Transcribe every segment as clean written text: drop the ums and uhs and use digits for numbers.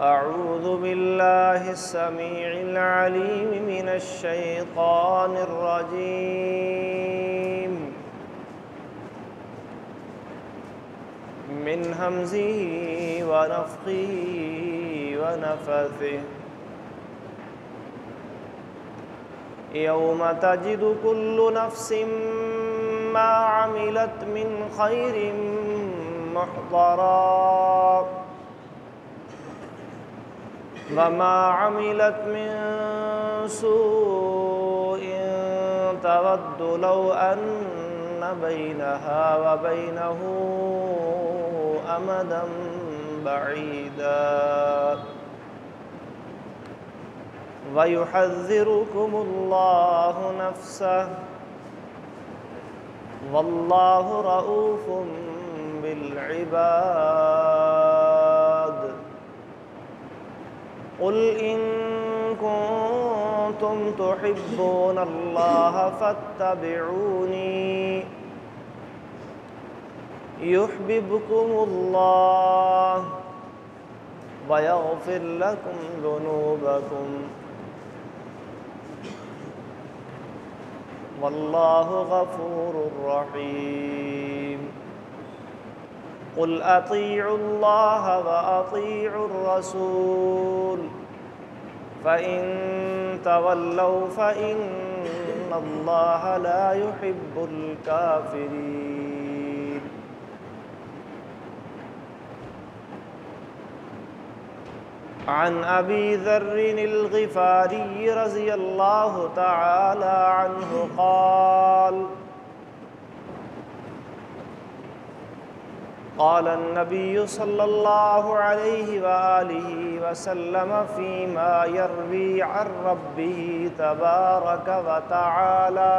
أعوذ بالله السميع العليم من الشيطان الرجيم من همزه ونفخه ونفثه يوم تجد كل نفس ما عملت من خير محضرا وما عملت من سوء تود لو أن بينها وبينه أمدا بعيدا ويحذركم الله نفسه والله رؤوف بالعباد قل إن كنتم تحبون الله فاتبعوني يحببكم الله ويغفر لكم ذنوبكم والله غفور رحيم قل أطيعوا الله وأطيعوا الرسول فإن تولوا فإن الله لا يحب الكافرين عن أبي ذر الغفاري رضي الله تعالى عنه قال قال النبي صلى الله عليه وآله وسلم فيما يروي عن ربه تبارك وتعالى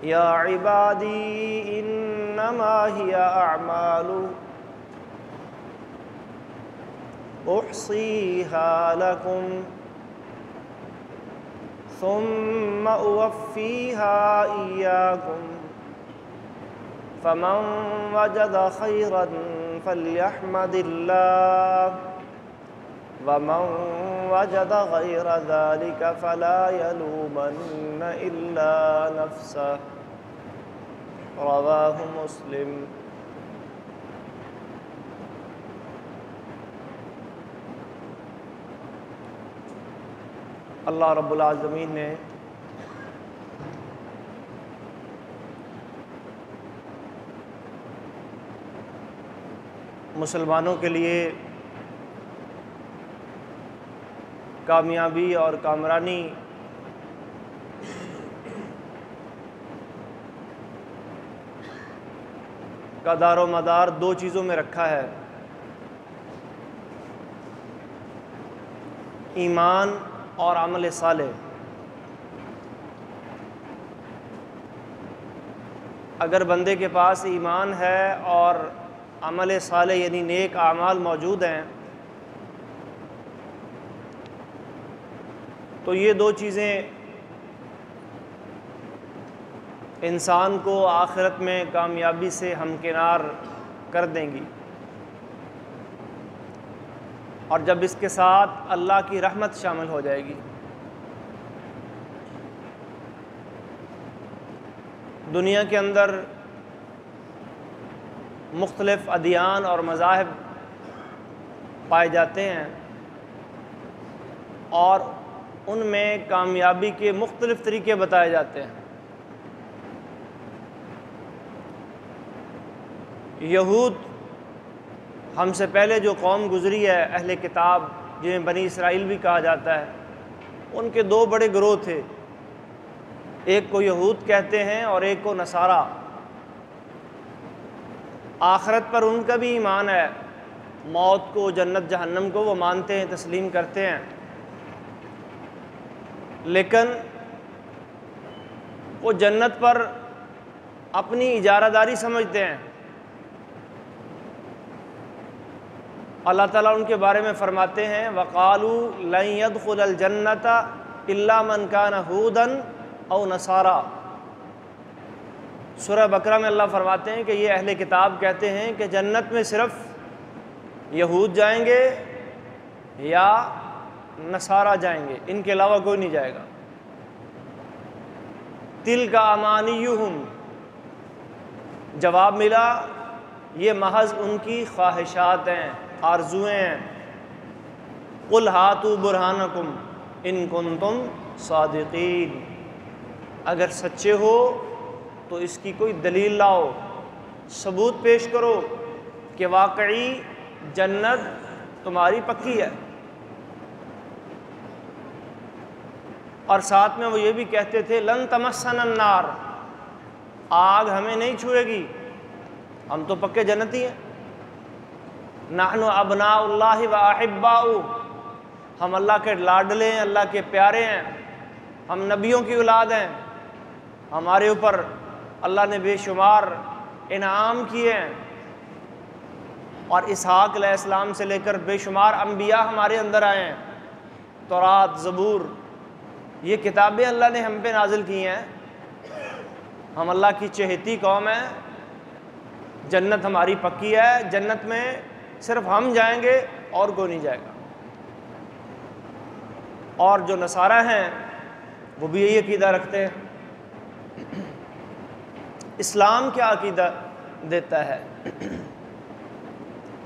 يا عبادي إنما هي أعمال أحصيها لكم ثم أوفيها إياكم فمن وجد خيرا فليحمد الله ومن وجد غير ذلك فلا يلومن إلا نفسه رواه مسلم۔ اللہ رب العالمین نے مسلمانوں کے لیے کامیابی اور کامرانی کا دار و مدار دو چیزوں میں رکھا ہے، ایمان اور عمل صالح۔ اگر بندے کے پاس ایمان ہے اور عمل صالح یعنی نیک اعمال موجود ہیں تو یہ دو چیزیں انسان کو آخرت میں کامیابی سے ہمکنار کر دیں گی، اور جب اس کے ساتھ اللہ کی رحمت شامل ہو جائے گی۔ دنیا کے اندر مختلف ادیان اور مذاہب پائے جاتے ہیں اور ان میں کامیابی کے مختلف طریقے بتائے جاتے ہیں۔ یہود ہم سے پہلے جو قوم گزری ہے، اہل کتاب جنہیں بنی اسرائیل بھی کہا جاتا ہے، ان کے دو بڑے گروہ تھے، ایک کو یہود کہتے ہیں اور ایک کو نصارہ۔ آخرت پر ان کا بھی ایمان ہے، موت کو، جنت جہنم کو وہ مانتے ہیں، تسلیم کرتے ہیں، لیکن وہ جنت پر اپنی اجارہ داری سمجھتے ہیں۔ اللہ تعالیٰ ان کے بارے میں فرماتے ہیں وَقَالُوا لَن يَدْخُلَ الْجَنَّةَ إِلَّا مَنْ كَانَ هُودًا أَوْ نَصَارَىٰ۔ سورہ بقرہ میں اللہ فرماتے ہیں کہ یہ اہل کتاب کہتے ہیں کہ جنت میں صرف یہود جائیں گے یا نصارہ جائیں گے، ان کے علاوہ کوئی نہیں جائے گا۔ تِلْکَ أَمَانِیُّهُمْ، جواب ملا یہ محض ان کی خواہشات ہیں، آرزویں ہیں۔ قُلْ هَاتُوا بُرْهَانَكُمْ إِن كُنتُمْ صَادِقِينَ، اگر سچے ہو تو اس کی کوئی دلیل لاؤ، ثبوت پیش کرو کہ واقعی جنت تمہاری پکی ہے۔ اور ساتھ میں وہ یہ بھی کہتے تھے لن تمسنا النار، آگ ہمیں نہیں چھوئے گی، ہم تو پکے جنتی ہیں۔ نحن ابناء اللہ و احباؤہ، ہم اللہ کے لاڈلے ہیں، اللہ کے پیارے ہیں، ہم نبیوں کی اولاد ہیں، ہمارے اوپر اللہ نے بے شمار انعام کیے ہیں، اور اسحاق علیہ السلام سے لے کر بے شمار انبیاء ہمارے اندر آئے ہیں، تورات، زبور، یہ کتابیں اللہ نے ہم پہ نازل کی ہیں، ہم اللہ کی چہیتی قوم ہیں، جنت ہماری پکی ہے، جنت میں صرف ہم جائیں گے اور کوئی نہیں جائے گا۔ اور جو نصارہ ہیں وہ بھی یہی عقیدہ رکھتے ہیں۔ اسلام کیا عقیدہ دیتا ہے؟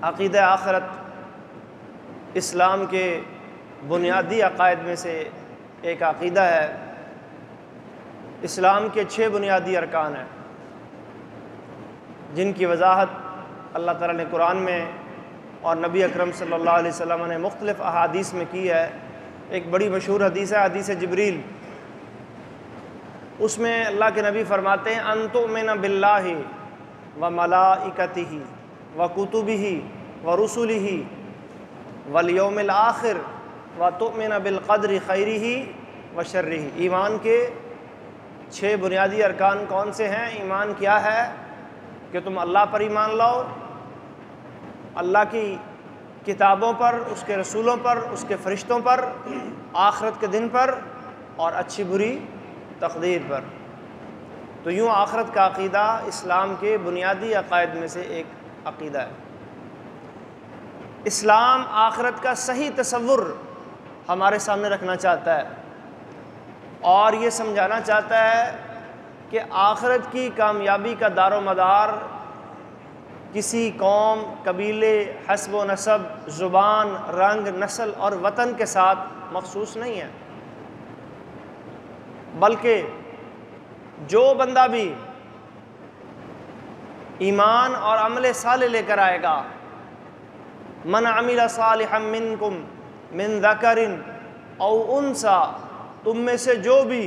عقیدہ آخرت اسلام کے بنیادی عقائد میں سے ایک عقیدہ ہے۔ اسلام کے 6 بنیادی ارکان ہیں جن کی وضاحت اللہ تعالیٰ نے قرآن میں اور نبی اکرم صلی اللہ علیہ وسلم نے مختلف احادیث میں کی ہے۔ ایک بڑی مشہور حدیث ہے، حدیث جبریل، اس میں اللہ کے نبی فرماتے ہیں ان تؤمن باللہ و ملائکتہ و کتبہ و رسلہ والیوم الآخر و تؤمن بالقدر خیرہ و شرہ۔ ایمان کے 6 بنیادی ارکان کون سے ہیں؟ ایمان کیا ہے کہ تم اللہ پر ایمان لاؤ، اللہ کی کتابوں پر، اس کے رسولوں پر، اس کے فرشتوں پر، آخرت کے دن پر، اور اچھی بری تقدیر پر۔ تو یوں آخرت کا عقیدہ اسلام کے بنیادی عقائد میں سے ایک عقیدہ ہے۔ اسلام آخرت کا صحیح تصور ہمارے سامنے رکھنا چاہتا ہے اور یہ سمجھانا چاہتا ہے کہ آخرت کی کامیابی کا دار و مدار کسی قوم، قبیلے، حسب و نسب، زبان، رنگ، نسل اور وطن کے ساتھ مخصوص نہیں ہے، بلکہ جو بندہ بھی ایمان اور عمل صالح لے کر آئے گا، من عمل صالحا منکم من ذکر او انثی، تم میں سے جو بھی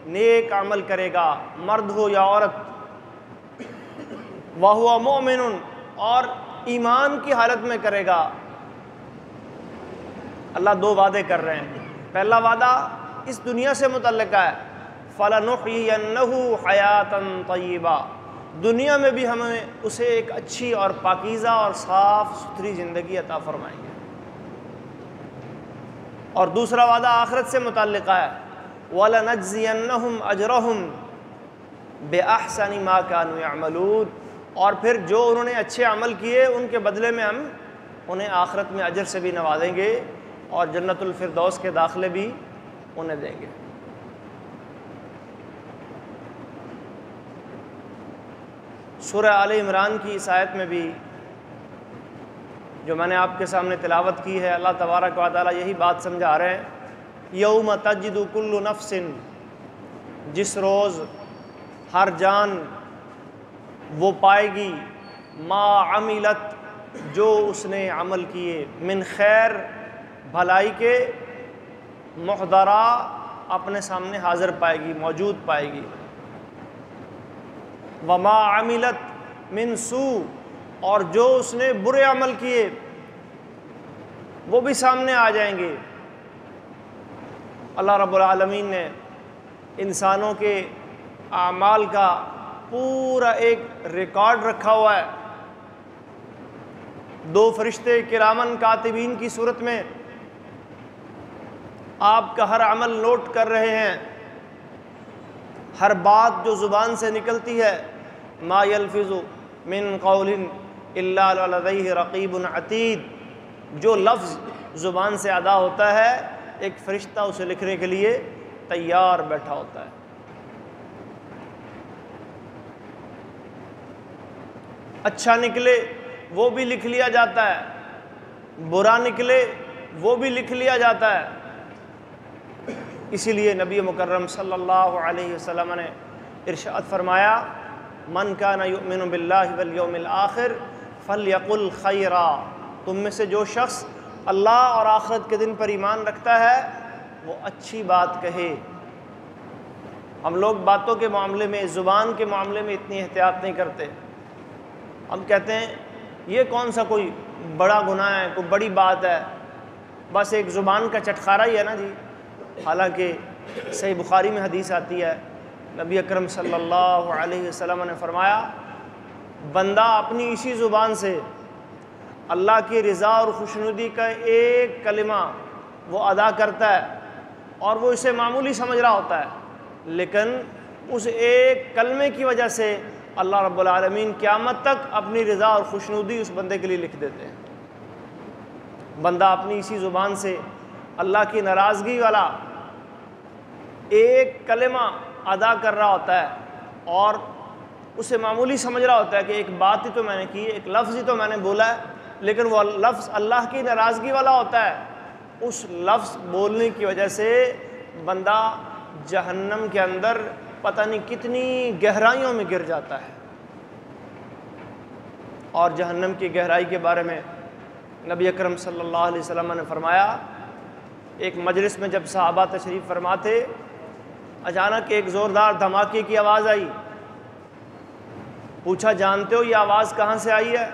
نیک عمل کرے گا، مرد ہو یا عورت، وَهُوَ مُؤْمِنٌ، اور ایمان کی حالت میں کرے گا۔ اللہ 2 وعدے کر رہے ہیں۔ پہلا وعدہ اس دنیا سے متعلقہ ہے، فَلَنُحْيِيَنَّهُ حَيَاةً طَيِّبَةً، دنیا میں بھی ہمیں اسے ایک اچھی اور پاکیزہ اور صاف ستھری زندگی عطا فرمائیں گے۔ اور دوسرا وعدہ آخرت سے متعلقہ ہے، وَلَنَجْزِيَنَّهُمْ أَجْرَهُمْ بِأَحْسَنِ مَا كَانُوا يَعْمَلُونَ، اور پھر جو انہوں نے اچھے عمل کیے ان کے بدلے میں ہم انہیں آخرت میں اجر سے بھی نوازیں گے اور جنت الفردوس کے داخلے بھی انہیں دیں گے۔ سورہ آل عمران کی اس آیت میں بھی جو میں نے آپ کے سامنے تلاوت کی ہے، اللہ تبارک و تعالیٰ یہی بات سمجھا رہے ہیں، یوم تجد کل نفس، جس روز ہر جان وہ پائے گی ما عملت، جو اس نے عمل کیے، من خیر، بھلائی کے، محضرہ، اپنے سامنے حاضر پائے گی، موجود پائے گی، وما عملت من سوء، اور جو اس نے برے عمل کیے وہ بھی سامنے آ جائیں گے۔ اللہ رب العالمین نے انسانوں کے اعمال کا پورا ایک ریکارڈ رکھا ہوا ہے، 2 فرشتے کرامن کاتبین کی صورت میں آپ کا ہر عمل نوٹ کر رہے ہیں، ہر بات جو زبان سے نکلتی ہے ما یلفظ من قول الا لدیہ رقیب عتید، جو لفظ زبان سے ادا ہوتا ہے ایک فرشتہ اسے لکھنے کے لیے تیار بیٹھا ہوتا ہے۔ اچھا نکلے وہ بھی لکھ لیا جاتا ہے، برا نکلے وہ بھی لکھ لیا جاتا ہے۔ اسی لیے نبی مکرم صلی اللہ علیہ وسلم نے ارشاد فرمایا، من کان یؤمن باللہ والیوم الآخر فلیقل خیرا، تم میں سے جو شخص اللہ اور آخرت کے دن پر ایمان رکھتا ہے وہ اچھی بات کہے۔ ہم لوگ باتوں کے معاملے میں، زبان کے معاملے میں اتنی احتیاط نہیں کرتے۔ ہم کہتے ہیں یہ کون سا کوئی بڑا گناہ ہے، کوئی بڑی بات ہے، بس ایک زبان کا چٹخارا ہی ہے نا جی۔ حالانکہ صحیح بخاری میں حدیث آتی ہے، نبی اکرم صلی اللہ علیہ وسلم نے فرمایا، بندہ اپنی اسی زبان سے اللہ کی رضا اور خوشنودی کا ایک کلمہ وہ ادا کرتا ہے اور وہ اسے معمولی سمجھ رہا ہوتا ہے، لیکن اس ایک کلمے کی وجہ سے اللہ رب العالمین قیامت تک اپنی رضا اور خوشنودی اس بندے کے لیے لکھ دیتے ہیں۔ بندہ اپنی اسی زبان سے اللہ کی ناراضگی والا ایک کلمہ ادا کر رہا ہوتا ہے اور اسے معمولی سمجھ رہا ہوتا ہے کہ ایک بات ہی تو میں نے کی، ایک لفظ ہی تو میں نے بولا ہے، لیکن وہ لفظ اللہ کی ناراضگی والا ہوتا ہے۔ اس لفظ بولنے کی وجہ سے بندہ جہنم کے اندر پتہ نہیں کتنی گہرائیوں میں گر جاتا ہے۔ اور جہنم کی گہرائی کے بارے میں نبی اکرم صلی اللہ علیہ وسلم نے فرمایا، ایک مجلس میں جب صحابہ تشریف فرما تھے، اچانک ایک زوردار دھماکے کی آواز آئی۔ پوچھا جانتے ہو یہ آواز کہاں سے آئی ہے؟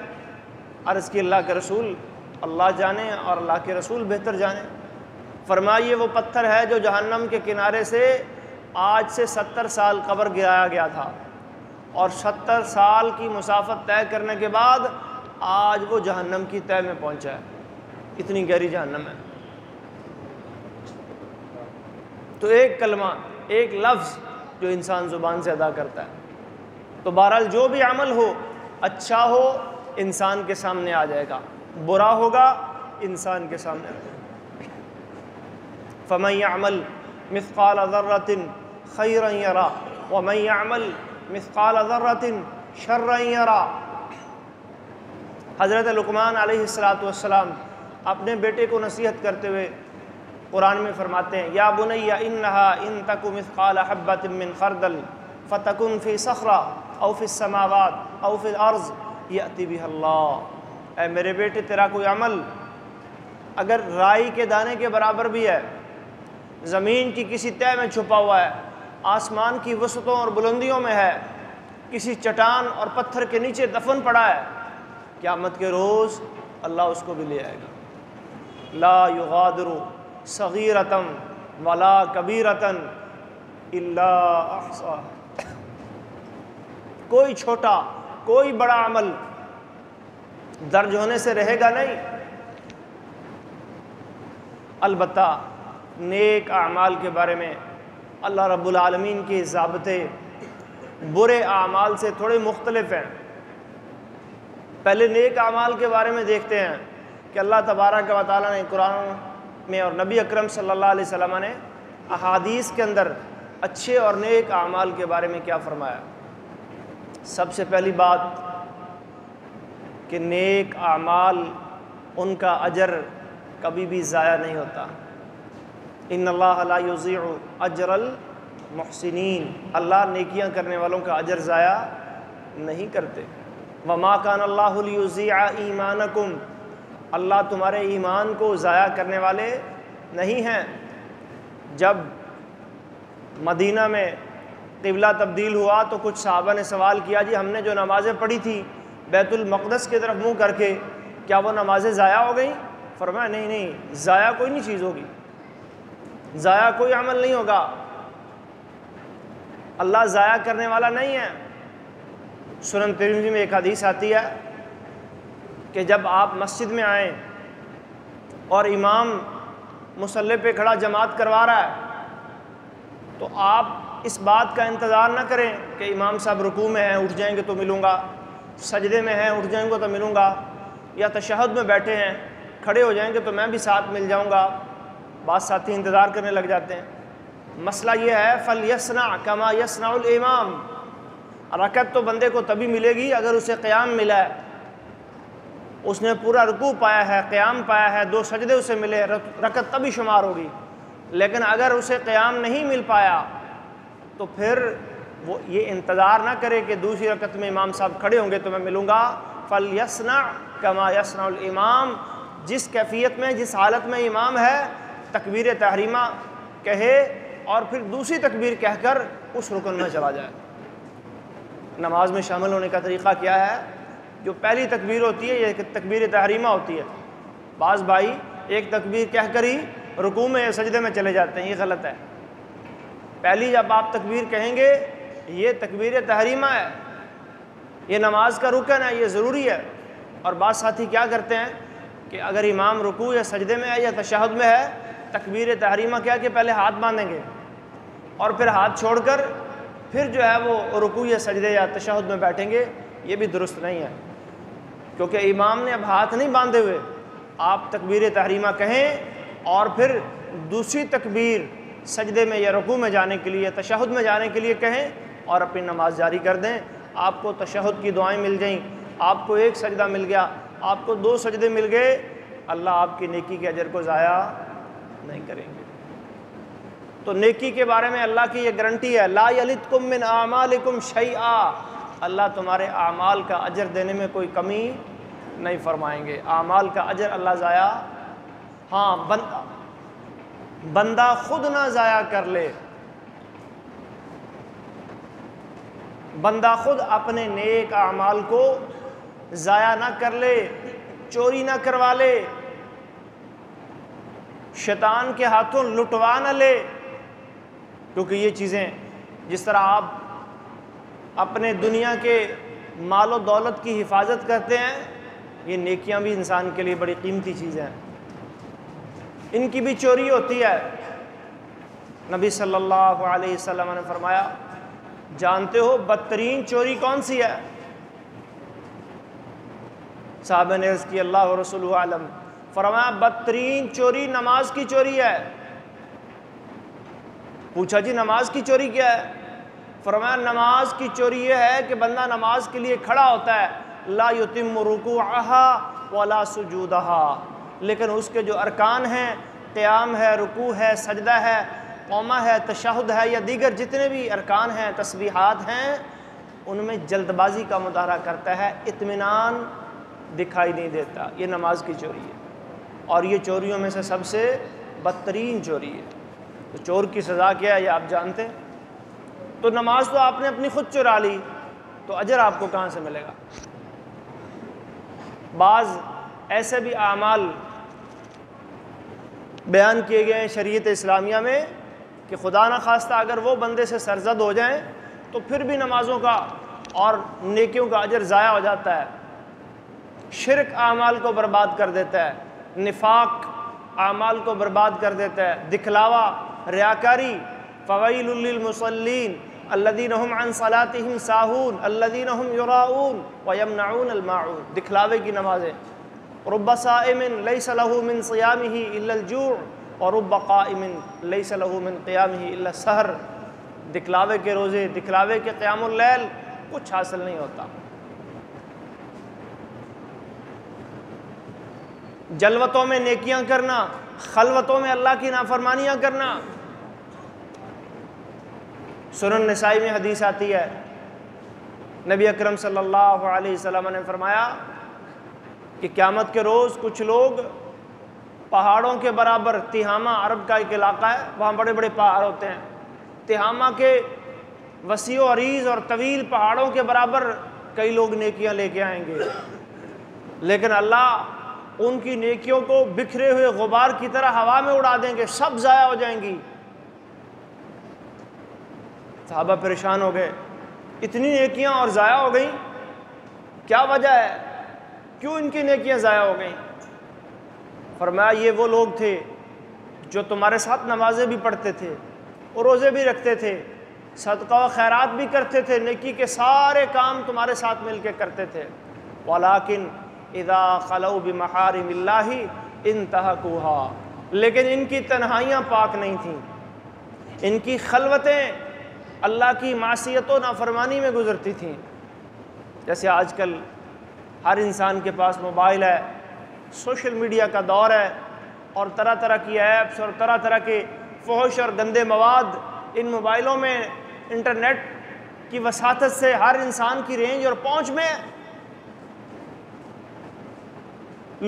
عرض کی اللہ کے رسول اللہ جانے اور اللہ کے رسول بہتر جانے۔ فرمایا یہ وہ پتھر ہے جو جہنم کے کنارے سے آج سے 70 سال قبل گرایا گیا تھا، اور 70 سال کی مسافت طے کرنے کے بعد آج وہ جہنم کی تہہ میں پہنچا ہے۔ اتنی گہری جہنم ہے۔ تو ایک کلمہ، ایک لفظ جو انسان زبان سے ادا کرتا ہے، تو بہرحال جو بھی عمل ہو، اچھا ہو انسان کے سامنے آ جائے گا، برا ہوگا انسان کے سامنے آ جائے گا۔ فَمَن يَعْمَلْ مِثْقَالَ ذَرَّةٍ خَيْرًا يَرَهُ وَمَن يَعْمَلْ مِثْقَالَ ذَرَّةٍ شَرًّا يَرَهُ۔ حضرت لقمان علیہ السلام اپنے بیٹے کو نصیحت کرتے ہوئے قرآن میں فرماتے ہیں، یا بنی انہا ان تک مثقال حبۃ من خردل فتکن فی صخرہ او فی السماوات او فی الارض یأتی بہ اللہ۔ اے میرے بیٹے تیرا کوئی عمل اگر رائی کے دانے کے برابر بھی ہے، زمین کی کسی تہہ میں چھپا ہوا ہے، آسمان کی وسعتوں اور بلندیوں میں ہے، کسی چٹان اور پتھر کے نیچے دفن پڑا ہے، قیامت کے روز اللہ اس کو بھی لے آئے گا۔ لا یغادر صغیرۃ ولا کبیرۃ الا احصاها۔ کوئی چھوٹا کوئی بڑا عمل درج ہونے سے رہے گا نہیں۔ البتہ نیک اعمال کے بارے میں اللہ رب العالمین کے ضابطے برے اعمال سے تھوڑے مختلف ہیں۔ پہلے نیک اعمال کے بارے میں دیکھتے ہیں کہ اللہ تبارک و تعالیٰ نے قرآن میں اور نبی اکرم صلی اللہ علیہ وسلم نے احادیث کے اندر اچھے اور نیک اعمال کے بارے میں کیا فرمایا۔ سب سے پہلی بات کہ نیک اعمال ان کا اجر کبھی بھی ضائع نہیں ہوتا۔ ان اللہ لا یضیع اجر المحسنین، اللہ نیکیاں کرنے والوں کا اجر ضائع نہیں کرتے۔ وما کان اللہ لیضیع ایمانکم، اللہ تمہارے ایمان کو ضائع کرنے والے نہیں ہیں۔ جب مدینہ میں قبلہ تبدیل ہوا تو کچھ صحابہ نے سوال کیا، جی ہم نے جو نمازیں پڑھی تھی بیت المقدس کی طرف منہ کر کے، کیا وہ نمازیں ضائع ہو گئیں؟ فرمایا نہیں نہیں، ضائع کوئی نہیں چیز ہوگی، ضائع کوئی عمل نہیں ہوگا، اللہ ضائع کرنے والا نہیں ہے۔ سنن ترمذی میں ایک حدیث آتی ہے کہ جب آپ مسجد میں آئیں اور امام مصلی پہ کھڑا جماعت کروا رہا ہے تو آپ اس بات کا انتظار نہ کریں کہ امام صاحب رکوع میں ہیں اٹھ جائیں گے تو ملوں گا، سجدے میں ہیں اٹھ جائیں گے تو ملوں گا، یا تشہد میں بیٹھے ہیں کھڑے ہو جائیں گے تو میں بھی ساتھ مل جاؤں گا۔ بعض ساتھی انتظار کرنے لگ جاتے ہیں۔ مسئلہ یہ ہے فَلْيَصْنَعْ كَمَا يَصْنَعُ الْإِمَامُ، رکعت تو بندے کو تبھی ملے گی اگر اسے قیام ملا ہے، اس نے پورا رکوع پایا ہے، قیام پایا ہے، 2 سجدے اسے ملے، رکعت تبھی شمار ہوگی۔ لیکن اگر اسے قیام نہیں مل پایا تو پھر وہ یہ انتظار نہ کرے کہ دوسری رکعت میں امام صاحب کھڑے ہوں گے تو میں ملوں گا۔ فَلْيَصْنَعْ كَمَا يَصْنَعُ الْإِمَامُ، جس کیفیت میں جس حالت میں امام ہے تکبیر تحریمہ کہے اور پھر دوسری تکبیر کہہ کر اس رکن میں چلا جائے۔ نماز میں شامل ہونے کا طریقہ کیا ہے؟ جو پہلی تکبیر ہوتی ہے یہ تکبیر تحریمہ ہوتی ہے۔ بعض بھائی ایک تکبیر کہہ کر ہی رکوع میں یا سجدے میں چلے جاتے ہیں، یہ غلط ہے۔ پہلی جب آپ تکبیر کہیں گے یہ تکبیر تحریمہ ہے، یہ نماز کا رکن ہے، یہ ضروری ہے۔ اور بعض ساتھی کیا کرتے ہیں کہ اگر امام رکوع یا سجدے میں ہے یا تشہد میں ہے، تکبیر تحریمہ کیا کہ پہلے ہاتھ باندھیں گے اور پھر ہاتھ چھوڑ کر پھر جو ہے وہ رکوع یا سجدے یا تشہد میں بیٹھیں گے، یہ بھی درست نہیں ہے، کیونکہ امام نے اب ہاتھ نہیں باندھے ہوئے۔ آپ تکبیر تحریمہ کہیں اور پھر دوسری تکبیر سجدے میں یا رکوع میں جانے کے لیے تشہد میں جانے کے لیے کہیں اور اپنی نماز جاری کر دیں۔ آپ کو تشہد کی دعائیں مل گئیں، آپ کو 1 سجدہ مل گیا، آپ کو 2 سجدے مل گئے، اللہ آپ کی نیکی کے اجر کو ضائع نہیں کریں گے۔ تو نیکی کے بارے میں اللہ کی یہ گارنٹی ہے، لا یلدکم من اعمالکم شیئا، اللہ تمہارے اعمال کا اجر دینے میں کوئی کمی نہیں فرمائیں گے۔ اعمال کا اجر اللہ ضائع، ہاں بندہ خود نہ ضائع کر لے، بندہ خود اپنے نیک اعمال کو ضائع نہ کر لے، چوری نہ کروا لے، شیطان کے ہاتھوں لٹوا نہ لے، کیونکہ یہ چیزیں جس طرح آپ اپنے دنیا کے مال و دولت کی حفاظت کرتے ہیں، یہ نیکیاں بھی انسان کے لیے بڑی قیمتی چیزیں ہیں، ان کی بھی چوری ہوتی ہے۔ نبی صلی اللہ علیہ وسلم نے فرمایا، جانتے ہو بدترین چوری کون سی ہے؟ صحابہ نے عرض کی اللہ و رسولہ عالم، فرمایا بدترین چوری نماز کی چوری ہے۔ پوچھا جی نماز کی چوری کیا ہے؟ فرمایا نماز کی چوری یہ ہے کہ بندہ نماز کے لیے کھڑا ہوتا ہے، لا یتم رکوعها ولا سجودها، لیکن اس کے جو ارکان ہیں، قیام ہے، رکوع ہے، سجدہ ہے، قومہ ہے، تشہد ہے، یا دیگر جتنے بھی ارکان ہیں، تسبیحات ہیں، ان میں جلد بازی کا مظاہرہ کرتا ہے، اطمینان دکھائی نہیں دیتا۔ یہ نماز کی چوری ہے، اور یہ چوریوں میں سے سب سے بدترین چوری ہے۔ تو چور کی سزا کیا ہے یہ آپ جانتے ہیں۔ تو نماز تو آپ نے اپنی خود چرا لی، تو اجر آپ کو کہاں سے ملے گا؟ بعض ایسے بھی اعمال بیان کیے گئے ہیں شریعت اسلامیہ میں کہ خدا نہ خواستہ اگر وہ بندے سے سرزد ہو جائیں تو پھر بھی نمازوں کا اور نیکیوں کا اجر ضائع ہو جاتا ہے۔ شرک اعمال کو برباد کر دیتا ہے، نفاق اعمال کو برباد کر دیتا ہے، دکھلاوا، ریاکاری، فویل للمصلین الذین هم عن صلاتهم ساہون الذین هم یراؤون ویمنعون الماعون، دکھلاوے کی نمازیں۔ رب صائم لیس له من صیامه الا الجوع ورب قائم لیس له من قیامه الا السحر، دکھلاوے کے روزے، دکھلاوے کے قیام اللیل، کچھ حاصل نہیں ہوتا۔ جلوتوں میں نیکیاں کرنا، خلوتوں میں اللہ کی نافرمانیاں کرنا۔ سنن نسائی میں حدیث آتی ہے، نبی اکرم صلی اللہ علیہ وسلم نے فرمایا کہ قیامت کے روز کچھ لوگ پہاڑوں کے برابر، تہامہ عرب کا ایک علاقہ ہے، وہاں بڑے بڑے پہاڑ ہوتے ہیں، تہامہ کے وسیع و عریض اور طویل پہاڑوں کے برابر کئی لوگ نیکیاں لے کے آئیں گے، لیکن اللہ ان کی نیکیوں کو بکھرے ہوئے غبار کی طرح ہوا میں اڑا دیں گے، سب ضائع ہو جائیں گی۔ صحابہ پریشان ہو گئے، اتنی نیکیاں اور ضائع ہو گئیں، کیا وجہ ہے؟ کیوں ان کی نیکیاں ضائع ہو گئیں؟ فرمایا یہ وہ لوگ تھے جو تمہارے ساتھ نمازیں بھی پڑھتے تھے اور روزے بھی رکھتے تھے، صدقہ و خیرات بھی کرتے تھے، نیکی کے سارے کام تمہارے ساتھ مل کے کرتے تھے۔ وَلَٰكِنْ إِذَا خَلَوْا بِمَحَارِمِ اللَّهِ انتهكوها، لیکن ان کی تنہائیاں پاک نہیں تھیں، ان کی خلوتیں اللہ کی معصیت و نافرمانی میں گزرتی تھیں۔ جیسے آج کل ہر انسان کے پاس موبائل ہے، سوشل میڈیا کا دور ہے، اور طرح طرح کی ایپس اور طرح طرح کے فحش اور گندے مواد ان موبائلوں میں انٹرنیٹ کی وساطت سے ہر انسان کی رینج اور پہنچ میں ہے۔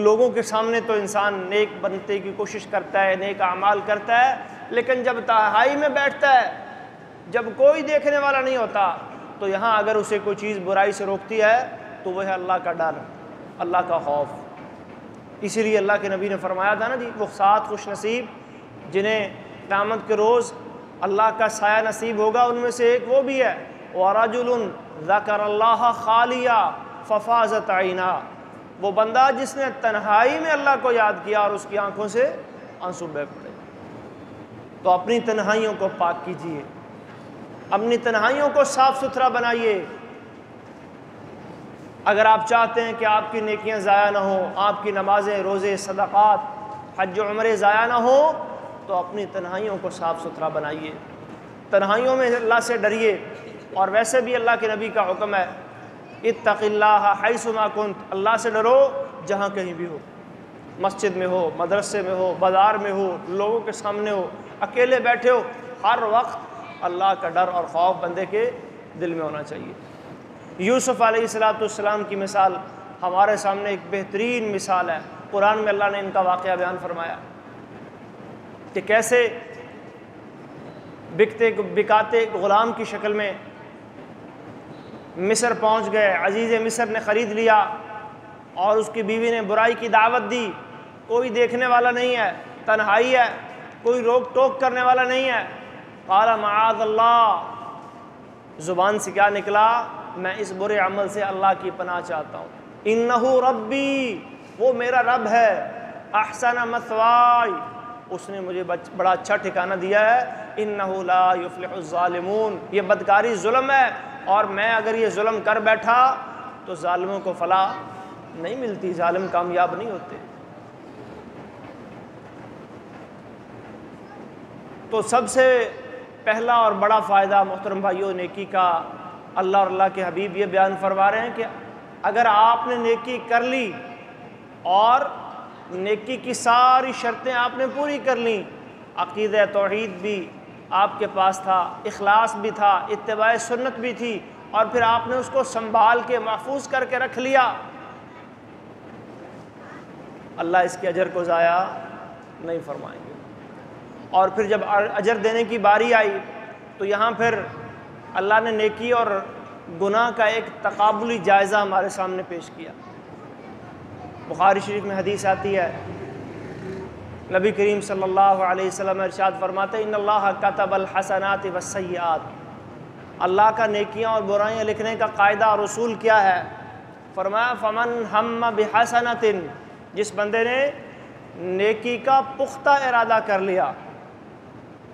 لوگوں کے سامنے تو انسان نیک بننے کی کوشش کرتا ہے، نیک اعمال کرتا ہے، لیکن جب تنہائی میں بیٹھتا ہے، جب کوئی دیکھنے والا نہیں ہوتا، تو یہاں اگر اسے کوئی چیز برائی سے روکتی ہے تو وہ ہے اللہ کا ڈر، اللہ کا خوف۔ اسی لیے اللہ کے نبی نے فرمایا تھا نا جی، وہ 7 خوش نصیب جنہیں قیامت کے روز اللہ کا سایہ نصیب ہوگا، ان میں سے ایک وہ بھی ہے وَرَجُلٌ ذَكَرَ اللَّهَ خَالِيًا فَفَاضَتْ عَيْنَاهُ، وہ بندہ جس نے تنہائی میں اللہ کو یاد کیا اور اس کی آنکھوں سے آنسو بہہ پڑے۔ تو اپنی تنہائیوں کو پاک کیجیے، اپنی تنہائیوں کو صاف ستھرا بنائیے۔ اگر آپ چاہتے ہیں کہ آپ کی نیکیاں ضائع نہ ہوں، آپ کی نمازیں، روزے، صدقات، حج و عمرے ضائع نہ ہوں، تو اپنی تنہائیوں کو صاف ستھرا بنائیے، تنہائیوں میں اللہ سے ڈریے۔ اور ویسے بھی اللہ کے نبی کا حکم ہے اتق اللہ حیث ما کنت، اللہ سے ڈرو جہاں کہیں بھی ہو، مسجد میں ہو، مدرسے میں ہو، بازار میں ہو، لوگوں کے سامنے ہو، اکیلے بیٹھے ہو، ہر وقت اللہ کا ڈر اور خوف بندے کے دل میں ہونا چاہیے۔ یوسف علیہ السلام کی مثال ہمارے سامنے ایک بہترین مثال ہے۔ قرآن میں اللہ نے ان کا واقعہ بیان فرمایا کہ کیسے بکاتے غلام کی شکل میں مصر پہنچ گئے، عزیز مصر نے خرید لیا، اور اس کی بیوی نے برائی کی دعوت دی، کوئی دیکھنے والا نہیں ہے، تنہائی ہے، کوئی روک ٹوک کرنے والا نہیں ہے۔ قال معاذ اللہ، زبان سے کیا نکلا؟ میں اس برے عمل سے اللہ کی پناہ چاہتا ہوں۔ انہو ربی، وہ میرا رب ہے، احسن مثوائی، اس نے مجھے بڑا اچھا ٹھکانہ دیا ہے، انہو لا یفلح الظالمون، یہ بدکاری ظلم ہے، اور میں اگر یہ ظلم کر بیٹھا تو ظالموں کو فلاح نہیں ملتی، ظالم کامیاب نہیں ہوتے۔ تو سب سے پہلا اور بڑا فائدہ محترم بھائیوں نیکی کا، اللہ اور اللہ کے حبیب یہ بیان فرما رہے ہیں کہ اگر آپ نے نیکی کر لی اور نیکی کی ساری شرطیں آپ نے پوری کر لیں، عقیدہ توحید بھی آپ کے پاس تھا، اخلاص بھی تھا، اتباع سنت بھی تھی، اور پھر آپ نے اس کو سنبھال کے محفوظ کر کے رکھ لیا، اللہ اس کے اجر کو ضائع نہیں فرمائیں گے۔ اور پھر جب اجر دینے کی باری آئی تو یہاں پھر اللہ نے نیکی اور گناہ کا ایک تقابلی جائزہ ہمارے سامنے پیش کیا۔ بخاری شریف میں حدیث آتی ہے، نبی کریم صلی اللہ علیہ وسلم ارشاد فرماتے ہیں ان اللہ کتب الحسنات والسیئات، اللہ کا نیکیاں اور برائیاں لکھنے کا قاعدہ اور اصول کیا ہے؟ فرمایا فمن ہم بحسنۃ، جس بندے نے نیکی کا پختہ ارادہ کر لیا،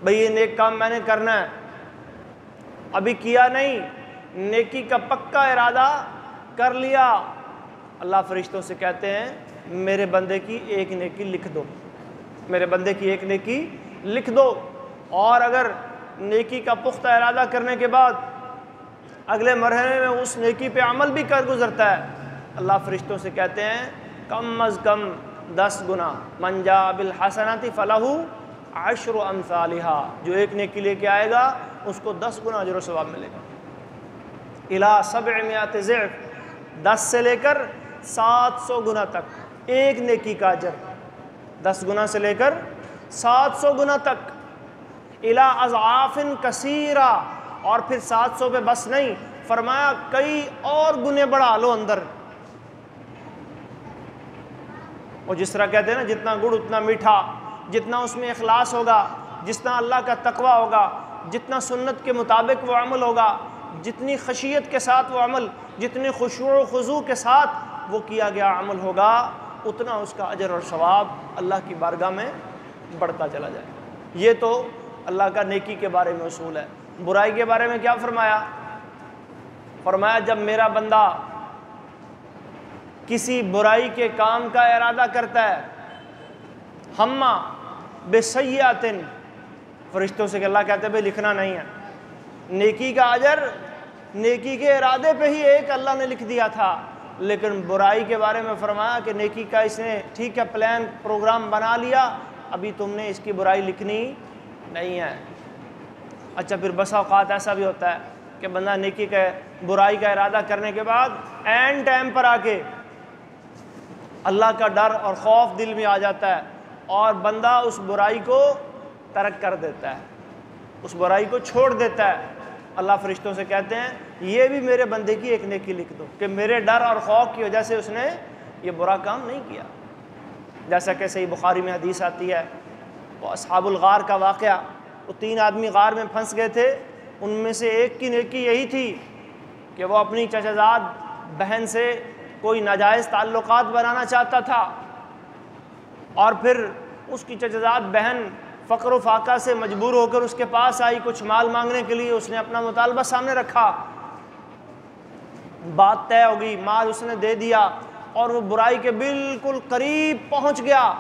بھئی یہ نیک کام میں نے کرنا ہے، ابھی کیا نہیں، نیکی کا پکا ارادہ کر لیا، اللہ فرشتوں سے کہتے ہیں میرے بندے کی ایک نیکی لکھ دو، میرے بندے کی ایک نیکی لکھ دو۔ اور اگر نیکی کا پختہ ارادہ کرنے کے بعد اگلے مرحلے میں اس نیکی پہ عمل بھی کر گزرتا ہے، اللہ فرشتوں سے کہتے ہیں کم از کم 10 گنا، من جاء بالحسنۃ فلہ 10 امثالھا، جو ایک نیکی لے کے آئے گا اس کو 10 گنا اجر و ثواب ملے گا، الی 700 ضعف، 10 سے لے کر 700 گنا تک ایک نیکی کا اجر، 10 گنا سے لے کر 700 گنا تک، الی اضعاف کثیرہ، اور پھر 700 پہ بس نہیں، فرمایا کئی اور گنے بڑھا لو اندر۔ اور جس طرح کہتے ہیں نا جتنا گڑ اتنا میٹھا، جتنا اس میں اخلاص ہوگا، جتنا اللہ کا تقوی ہوگا، جتنا سنت کے مطابق وہ عمل ہوگا، جتنی خشیت کے ساتھ وہ عمل، جتنی خشوع و خضوع کے ساتھ وہ کیا گیا عمل ہوگا، اتنا اس کا اجر اور ثواب اللہ کی بارگاہ میں بڑھتا چلا جائے۔ یہ تو اللہ کا نیکی کے بارے میں اصول ہے۔ برائی کے بارے میں کیا فرمایا؟ فرمایا جب میرا بندہ کسی برائی کے کام کا ارادہ کرتا ہے، ہما بسیئۃ، فرشتوں سے کہ اللہ کہتے ہیں بھئی لکھنا نہیں ہے، نیکی کا اجر نیکی کے ارادے پہ ہی ایک اللہ نے لکھ دیا تھا، لیکن برائی کے بارے میں فرمایا کہ نیکی کا اس نے ٹھیک ہے پلان پروگرام بنا لیا، ابھی تم نے اس کی برائی لکھنی نہیں ہے۔ اچھا پھر بسا اوقات ایسا بھی ہوتا ہے کہ بندہ نیکی کا برائی کا ارادہ کرنے کے بعد اینڈ ٹائم پر آ کے اللہ کا ڈر اور خوف دل میں آ جاتا ہے اور بندہ اس برائی کو ترک کر دیتا ہے، اس برائی کو چھوڑ دیتا ہے۔ اللہ فرشتوں سے کہتے ہیں یہ بھی میرے بندے کی ایک نیکی لکھ دو کہ میرے ڈر اور خوف کی وجہ سے اس نے یہ برا کام نہیں کیا۔ جیسا کہ صحیح بخاری میں حدیث آتی ہے، وہ اصحاب الغار کا واقعہ، وہ 3 آدمی غار میں پھنس گئے تھے، ان میں سے ایک کی نیکی یہی تھی کہ وہ اپنی چچا زاد بہن سے کوئی ناجائز تعلقات بنانا چاہتا تھا، اور پھر اس کی چچا زاد بہن فقر و فاقہ سے مجبور ہو کر اس کے پاس آئی کچھ مال مانگنے کے لیے، اس نے اپنا مطالبہ سامنے رکھا، بات طے ہو گئی، مال اس نے دے دیا، اور وہ برائی کے بالکل قریب پہنچ گیا۔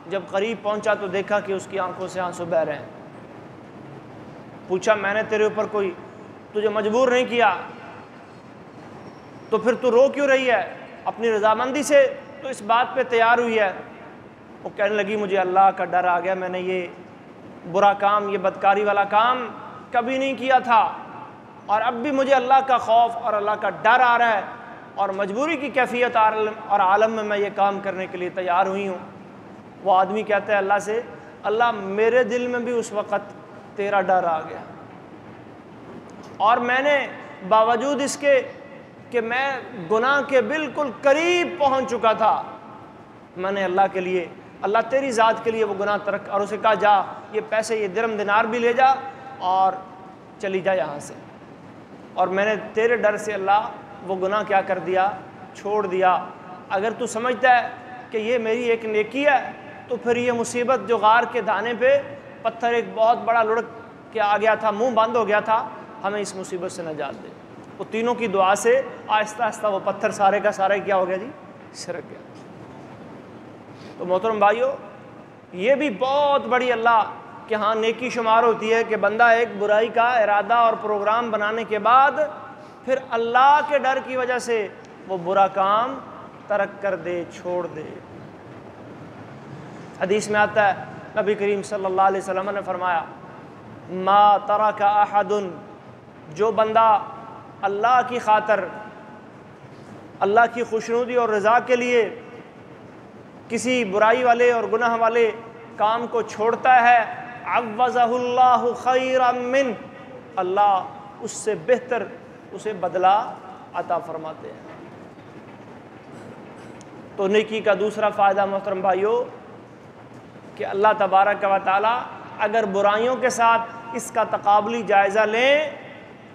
جب قریب پہنچا تو دیکھا کہ اس کی آنکھوں سے آنسو بہہ رہے ہیں۔ پوچھا میں نے تیرے اوپر کوئی تجھے مجبور نہیں کیا، تو پھر تو رو کیوں رہی ہے؟ اپنی رضامندی سے تو اس بات پہ تیار ہوئی ہے۔ وہ کہنے لگی مجھے اللہ کا ڈر آ گیا، میں نے یہ برا کام، یہ بدکاری والا کام کبھی نہیں کیا تھا، اور اب بھی مجھے اللہ کا خوف اور اللہ کا ڈر آ رہا ہے، اور مجبوری کی کیفیت اور عالم میں میں یہ کام کرنے کے لیے تیار ہوئی ہوں۔ وہ آدمی کہتا ہے اللہ سے، اللہ میرے دل میں بھی اس وقت تیرا ڈر آ گیا، اور میں نے باوجود اس کے کہ میں گناہ کے بالکل قریب پہنچ چکا تھا، میں نے اللہ کے لیے، اللہ تیری ذات کے لیے وہ گناہ ترک، اور اسے کہا جا یہ پیسے، یہ درم دینار بھی لے جا اور چلی جا یہاں سے، اور میں نے تیرے ڈر سے اللہ وہ گناہ کیا کر دیا، چھوڑ دیا۔ اگر تو سمجھتا ہے کہ یہ میری ایک نیکی ہے تو پھر یہ مصیبت جو غار کے دانے پہ پتھر ایک بہت بڑا لڑک کے آ گیا تھا، منہ بند ہو گیا تھا، ہمیں اس مصیبت سے نجات دے۔ وہ تینوں کی دعا سے آہستہ آہستہ وہ پتھر سارے کا سارا کیا ہو گیا جی، سرک گیا۔ تو محترم بھائیو، یہ بھی بہت بڑی اللہ کہ ہاں نیکی شمار ہوتی ہے کہ بندہ ایک برائی کا ارادہ اور پروگرام بنانے کے بعد پھر اللہ کے ڈر کی وجہ سے وہ برا کام ترک کر دے، چھوڑ دے۔ حدیث میں آتا ہے نبی کریم صلی اللہ علیہ وسلم نے فرمایا ما ترک احد، جو بندہ اللہ کی خاطر، اللہ کی خوشنودی اور رضا کے لیے کسی برائی والے اور گناہ والے کام کو چھوڑتا ہے، عوضہ اللہ خیرا من، اللہ اس سے بہتر اسے بدلہ عطا فرماتے ہیں۔ تو نیکی کا دوسرا فائدہ محترم بھائیو کہ اللہ تبارک و تعالی اگر برائیوں کے ساتھ اس کا تقابلی جائزہ لیں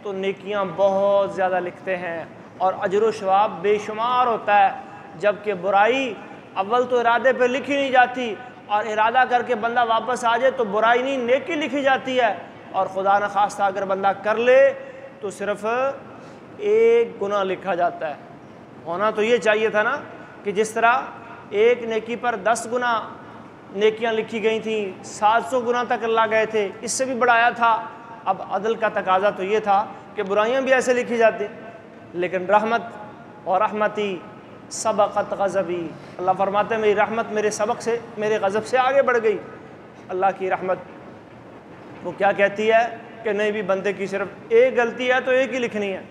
تو نیکیاں بہت زیادہ لکھتے ہیں اور اجر و ثواب بے شمار ہوتا ہے، جبکہ برائی اول تو ارادے پہ لکھی نہیں جاتی، اور ارادہ کر کے بندہ واپس آ جائے تو برائی نہیں نیکی لکھی جاتی ہے، اور خدا نخواستہ اگر بندہ کر لے تو صرف ایک گناہ لکھا جاتا ہے۔ ہونا تو یہ چاہیے تھا نا کہ جس طرح ایک نیکی پر 10 گنا نیکیاں لکھی گئی تھیں، 700 گنا تک اللہ گئے تھے، اس سے بھی بڑھایا تھا۔ اب عدل کا تقاضا تو یہ تھا کہ برائیاں بھی ایسے لکھی جاتی، لیکن رحمت اور رحمتی سبقت غضبی، اللہ فرماتے ہیں میری رحمت میرے سبق سے، میرے غضب سے آگے بڑھ گئی۔ اللہ کی رحمت وہ کیا کہتی ہے کہ نہیں بھی بندے کی صرف ایک غلطی ہے تو ایک ہی لکھنی ہے۔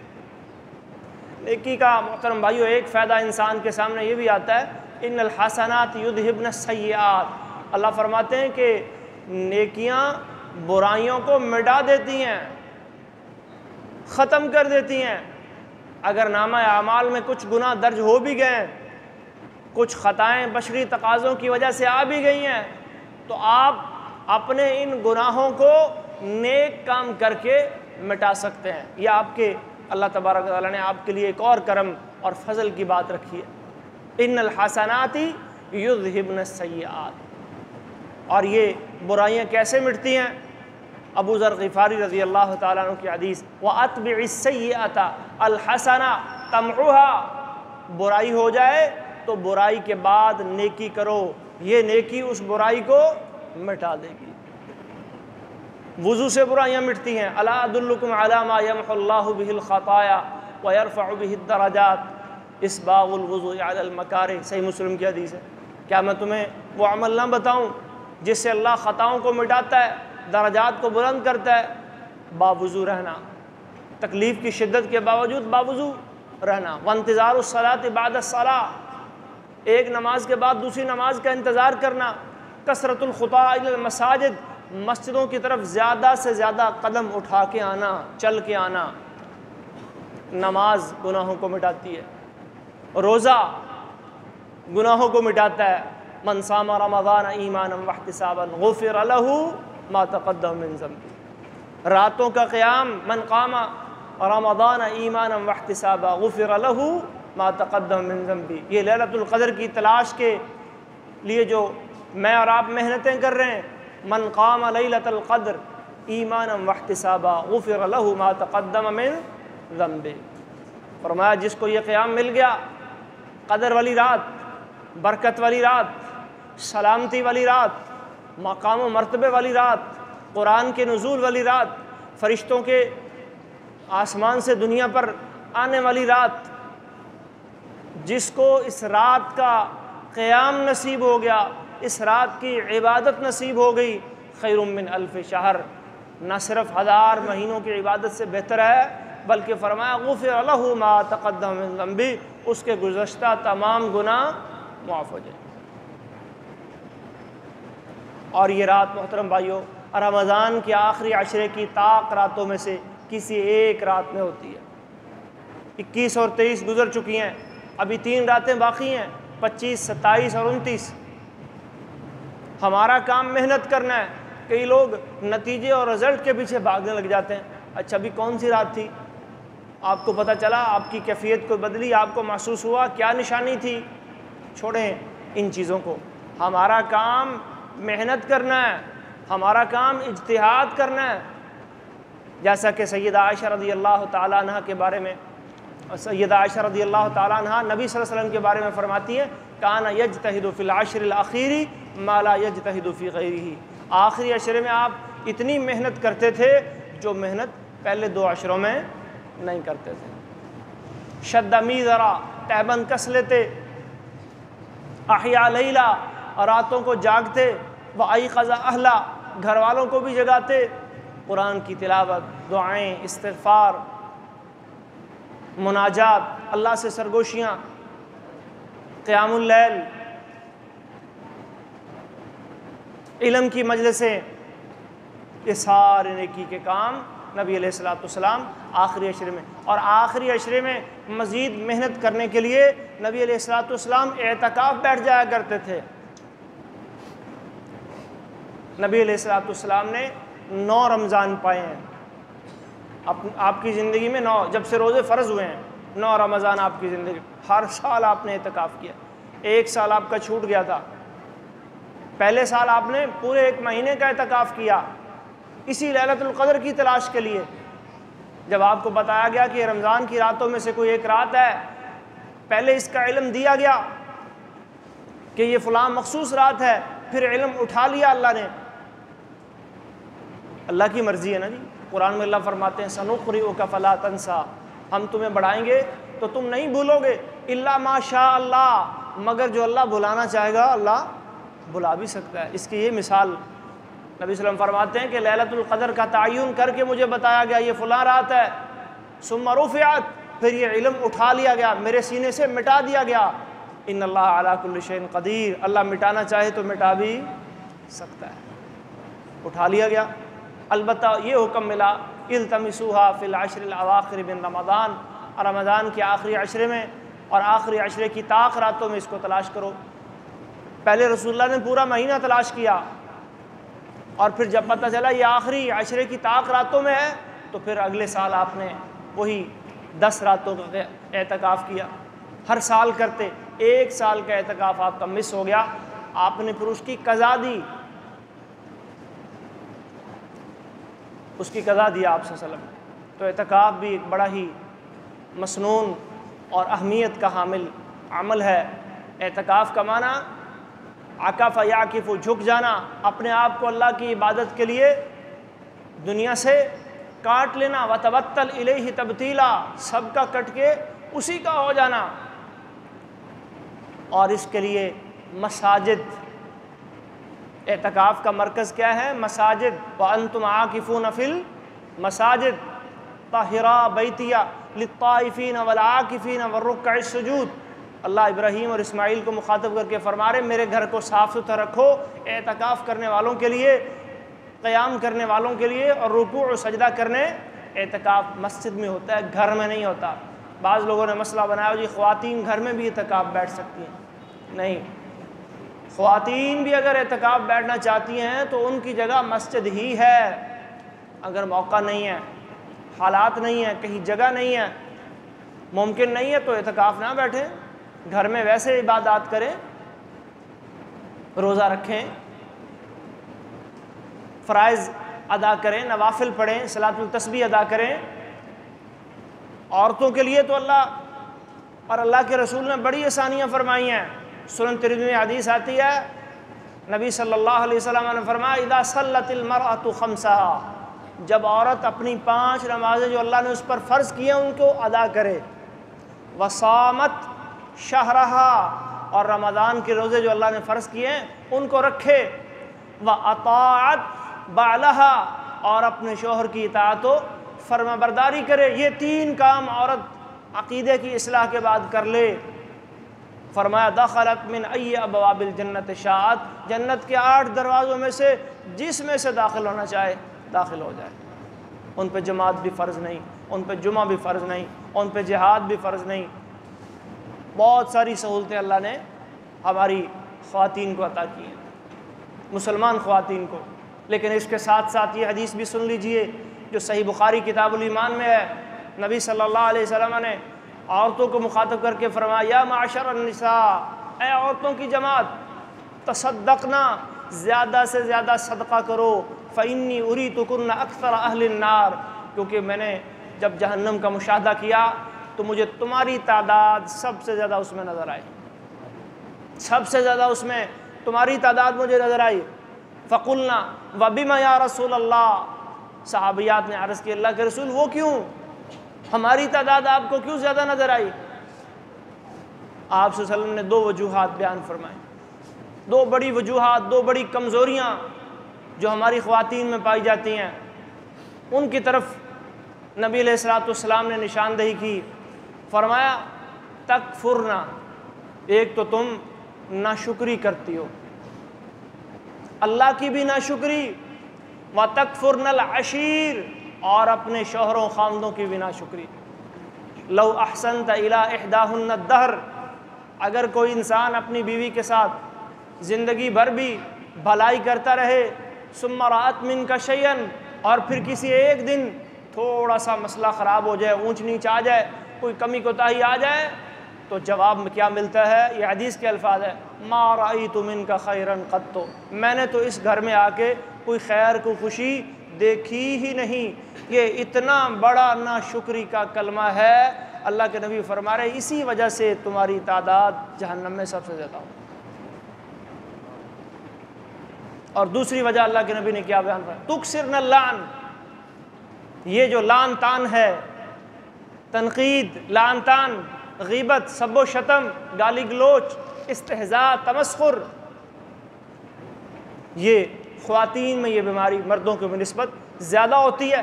نیکی کا محترم بھائیو ایک فائدہ انسان کے سامنے یہ بھی آتا ہے، ان الحسنات یذہبن السیئات، اللہ فرماتے ہیں کہ نیکیاں برائیوں کو مٹا دیتی ہیں، ختم کر دیتی ہیں۔ اگر نامہ اعمال میں کچھ گناہ درج ہو بھی گئے، کچھ خطائیں بشری تقاضوں کی وجہ سے آ بھی گئی ہیں، تو آپ اپنے ان گناہوں کو نیک کام کر کے مٹا سکتے ہیں۔ یہ آپ کے اللہ تبارک و تعالیٰ نے آپ کے لیے ایک اور کرم اور فضل کی بات رکھی ہے، ان الحسنات یذہبن السیئات۔ اور یہ برائیاں کیسے مٹتی ہیں؟ ابو ذر غفاری رضی اللہ تعالیٰ عنہ کی حدیث، وَأَتْبِعِ السَّيِّئَةَ الْحَسَنَةَ تَمْحُوهَا، برائی ہو جائے تو برائی کے بعد نیکی کرو، یہ نیکی اس برائی کو مٹا دے گی۔ وضو سے برائیاں مٹتی ہیں۔ الا ادلکم علی ما یمحو اللہ بہ الخطایا ویرفع بہ الدرجات اسباغ الوضوء علی المکارہ، صحیح مسلم کی حدیث ہے۔ کیا میں تمہیں وہ عمل نہ بتاؤں جس سے اللہ خطاؤں کو مٹاتا ہے، درجات کو بلند کرتا ہے؟ باوضو رہنا، تکلیف کی شدت کے باوجود باوضو رہنا۔ وانتظار الصلاۃ بعد الصلاۃ، ایک نماز کے بعد دوسری نماز کا انتظار کرنا۔ کثرت الخطا الی المساجد، مسجدوں کی طرف زیادہ سے زیادہ قدم اٹھا کے آنا، چل کے آنا۔ نماز گناہوں کو مٹاتی ہے، روزہ گناہوں کو مٹاتا ہے۔ من صام رمضان ایمانا واحتسابا غفر له ما تقدم من ذنبه، راتوں کا قیام، من قام رمضان ایمانا واحتسابا غفر له ما تقدم من ذنبه، یہ لیلۃ القدر کی تلاش کے لیے جو میں اور آپ محنتیں کر رہے ہیں، من قام لیلۃ القدر ایمانا واحتسابا غفر له ما تقدم من ذنبه، فرمایا جس کو یہ قیام مل گیا، قدر والی رات، برکت والی رات، سلامتی والی رات، مقام و مرتبے والی رات، قرآن کے نزول والی رات، فرشتوں کے آسمان سے دنیا پر آنے والی رات، جس کو اس رات کا قیام نصیب ہو گیا، اس رات کی عبادت نصیب ہو گئی، خیر من الف شہر، نہ صرف 1000 مہینوں کی عبادت سے بہتر ہے، بلکہ فرمایا غفر له ما تقدم من ذنبه، اس کے گزشتہ تمام گناہ معاف ہو جائیں۔ اور یہ رات محترم بھائیو رمضان کے آخری عشرے کی طاق راتوں میں سے کسی ایک رات میں ہوتی ہے۔ 21 اور 23 گزر چکی ہیں، ابھی 3 راتیں باقی ہیں، 25، 27 اور 29۔ ہمارا کام محنت کرنا ہے۔ کئی لوگ نتیجے اور رزلٹ کے پیچھے بھاگنے لگ جاتے ہیں۔ اچھا ابھی کون سی رات تھی؟ آپ کو پتہ چلا، آپ کی کیفیت کو بدلی، آپ کو محسوس ہوا کیا نشانی تھی؟ چھوڑیں ان چیزوں کو، ہمارا کام محنت کرنا ہے، ہمارا کام اجتہاد کرنا ہے۔ جیسا کہ سیدہ عائشہ رضی اللہ تعالیٰ عنہ کے بارے میں، سیدہ عائشہ رضی اللہ تعالیٰ عنہ نبی صلی اللہ علیہ وسلم کے بارے میں فرماتی ہیں، کان یجتہد فی العشر الاخیر ما لا یجتہد فی غیرہ، آخری عشرے میں آپ اتنی محنت کرتے تھے جو محنت پہلے 2 عشروں میں نہیں کرتے تھے۔ شد میذرا، تہبند کس لیتے، احیا لیلا، راتوں کو جاگتے، وایقظ اہلا، گھر والوں کو بھی جگاتے، قرآن کی تلاوت، دعائیں، استغفار، مناجات، اللہ سے سرگوشیاں، قیام اللیل، علم کی مجلسیں، یہ سارے نیکی کے کام نبی علیہ الصلوۃ والسلام آخری عشرے میں، اور آخری عشرے میں مزید محنت کرنے کے لیے نبی علیہ الصلوۃ والسلام اعتکاف بیٹھ جایا کرتے تھے۔ نبی علیہ الصلوۃ والسلام نے 9 رمضان پائے ہیں آپ کی زندگی میں، 9 جب سے روزے فرض ہوئے ہیں، 9 رمضان آپ کی زندگی، ہر سال آپ نے اعتکاف کیا۔ 1 سال آپ کا چھوٹ گیا تھا، پہلے سال آپ نے پورے 1 مہینے کا اعتکاف کیا اسی لیلۃ القدر کی تلاش کے لیے۔ جب آپ کو بتایا گیا کہ رمضان کی راتوں میں سے کوئی ایک رات ہے، پہلے اس کا علم دیا گیا کہ یہ فلاں مخصوص رات ہے، پھر علم اٹھا لیا اللہ نے۔ اللہ کی مرضی ہے نا جی، قرآن میں اللہ فرماتے ہیں سنقرئک فلا تنسى، ہم تمہیں بڑھائیں گے تو تم نہیں بھولو گے، الا ما شاء اللہ، مگر جو اللہ بلانا چاہے گا اللہ بلا بھی سکتا ہے۔ اس کی یہ مثال نبی صلی اللہ علیہ وسلم فرماتے ہیں کہ لیلۃ القدر کا تعین کر کے مجھے بتایا گیا یہ فلاں رات ہے، ثم رفعت، پھر یہ علم اٹھا لیا گیا، میرے سینے سے مٹا دیا گیا۔ ان اللہ علی کل شیء قدیر، اللہ مٹانا چاہے تو مٹا بھی سکتا ہے، اٹھا لیا گیا۔ البتہ یہ حکم ملا التمسوها فی العشر الاواخر من رمضان، رمضان کے آخری عشرے میں اور آخری عشرے کی طاق راتوں میں اس کو تلاش کرو۔ پہلے رسول اللہ نے پورا مہینہ تلاش کیا، اور پھر جب پتہ چلا یہ آخری عشرے کی طاق راتوں میں ہے تو پھر اگلے سال آپ نے وہی 10 راتوں کا اعتکاف کیا۔ ہر سال کرتے، 1 سال کا اعتکاف آپ کا مس ہو گیا، آپ نے پھر اس کی قضا دی۔ اس کی قضا دیا آپ صلی اللہ علیہ وسلم نے۔ تو اعتکاف بھی ایک بڑا ہی مسنون اور اہمیت کا حامل عمل ہے۔ اعتکاف کا معنی عکف یعکف، جھک جانا، اپنے آپ کو اللہ کی عبادت کے لیے دنیا سے کاٹ لینا، وتبتل الیہ تبتیلا، سب کا کٹ کے اسی کا ہو جانا۔ اور اس کے لیے مساجد، اعتکاف کا مرکز کیا ہے؟ مساجد۔ وانتم عاکفون فی المساجد طہرا بیتیہ للطائفین والعاکفین والرکع السجود۔ اللہ ابراہیم اور اسماعیل کو مخاطب کر کے فرما رہے میرے گھر کو صاف ستھرا رکھو اعتکاف کرنے والوں کے لیے، قیام کرنے والوں کے لیے، اور رکوع و سجدہ کرنے۔ اعتکاف مسجد میں ہوتا ہے، گھر میں نہیں ہوتا۔ بعض لوگوں نے مسئلہ بنایا جی خواتین گھر میں بھی اعتکاف بیٹھ سکتی ہیں۔ نہیں، خواتین بھی اگر اعتکاف بیٹھنا چاہتی ہیں تو ان کی جگہ مسجد ہی ہے۔ اگر موقع نہیں ہے، حالات نہیں ہیں، کہیں جگہ نہیں ہے، ممکن نہیں ہے تو اعتکاف نہ بیٹھیں، گھر میں ویسے عبادات کریں، روزہ رکھیں، فرائض ادا کریں، نوافل پڑھیں، صلاۃ التسبیح ادا کریں۔ عورتوں کے لیے تو اللہ اور اللہ کے رسول نے بڑی آسانیاں فرمائی ہیں۔ سنن ترمذی میں حدیث آتی ہے، نبی صلی اللہ علیہ وسلم نے فرمایا اذا صلت المرأة خمسہا، جب عورت اپنی 5 نمازیں جو اللہ نے اس پر فرض کی ہیں ان کو ادا کرے، وصامت شہرہا، اور رمضان کے روزے جو اللہ نے فرض کیے ہیں ان کو رکھے، وَأَطَاعَتْ بَعْلَهَا، اور اپنے شوہر کی اطاعت و فرما برداری کرے۔ یہ 3 کام عورت عقیدے کی اصلاح کے بعد کر لے، فرمایا دخلت من ای ابواب الجنت شاءت، جنت کے 8 دروازوں میں سے جس میں سے داخل ہونا چاہے داخل ہو جائے۔ ان پہ جماعت بھی فرض نہیں، ان پہ جمعہ بھی فرض نہیں، ان پہ جہاد بھی فرض نہیں۔ بہت ساری سہولتیں اللہ نے ہماری خواتین کو عطا کی ہیں، مسلمان خواتین کو۔ لیکن اس کے ساتھ ساتھ یہ حدیث بھی سن لیجئے جو صحیح بخاری کتاب الایمان میں ہے، نبی صلی اللہ علیہ وسلم نے عورتوں کو مخاطب کر کے فرمایا یا معاشر النساء، اے عورتوں کی جماعت، تصدقنا، زیادہ سے زیادہ صدقہ کرو، فإنی أریتکن اکثر اہل النار، کیونکہ میں نے جب جہنم کا مشاہدہ کیا تو مجھے تمہاری تعداد سب سے زیادہ اس میں نظر آئی، سب سے زیادہ اس میں تمہاری تعداد مجھے نظر آئی۔ فقلنا وبما یا رسول اللہ، صحابیات نے عرض کی اللہ کے رسول وہ کیوں، ہماری تعداد آپ کو کیوں زیادہ نظر آئی؟ آپ صلی اللہ علیہ وسلم نے 2 وجوہات بیان فرمائے، 2 بڑی وجوہات، 2 بڑی کمزوریاں جو ہماری خواتین میں پائی جاتی ہیں، ان کی طرف نبی علیہ الصلوۃ والسلام نے نشاندہی کی۔ فرمایا تکفرنا، ایک تو تم ناشکری کرتی ہو، اللہ کی بھی ناشکری، وَتَكْفُرْنَ الْعَشِيرَ، اور اپنے شوہروں خامدوں کی بھی ناشکری۔ لو احسنت الی احداہن الدہر، اگر کوئی انسان اپنی بیوی کے ساتھ زندگی بھر بھی بھلائی کرتا رہے، ثم رأت منک شیئا، اور پھر کسی ایک دن تھوڑا سا مسئلہ خراب ہو جائے، اونچ نیچ آ جائے، کوئی کمی کوتاہی آ جائے، تو جواب میں کیا ملتا ہے؟ یہ حدیث کے الفاظ ہے، ما رأیت منک خیرا قط، میں نے تو اس گھر میں آ کے کوئی خیر کو خوشی دیکھی ہی نہیں۔ یہ اتنا بڑا ناشکری کا کلمہ ہے، اللہ کے نبی فرما رہے اسی وجہ سے تمہاری تعداد جہنم میں سب سے زیادہ ہو۔ اور دوسری وجہ اللہ کے نبی نے کیا بیان فرمایا؟ تکثرن اللعن، یہ جو لعن تان ہے، تنقید، لعن تان، غیبت، سب و شتم، گالی گلوچ، استہزاء، تمسخر، یہ خواتین میں یہ بیماری مردوں کے بنسبت زیادہ ہوتی ہے۔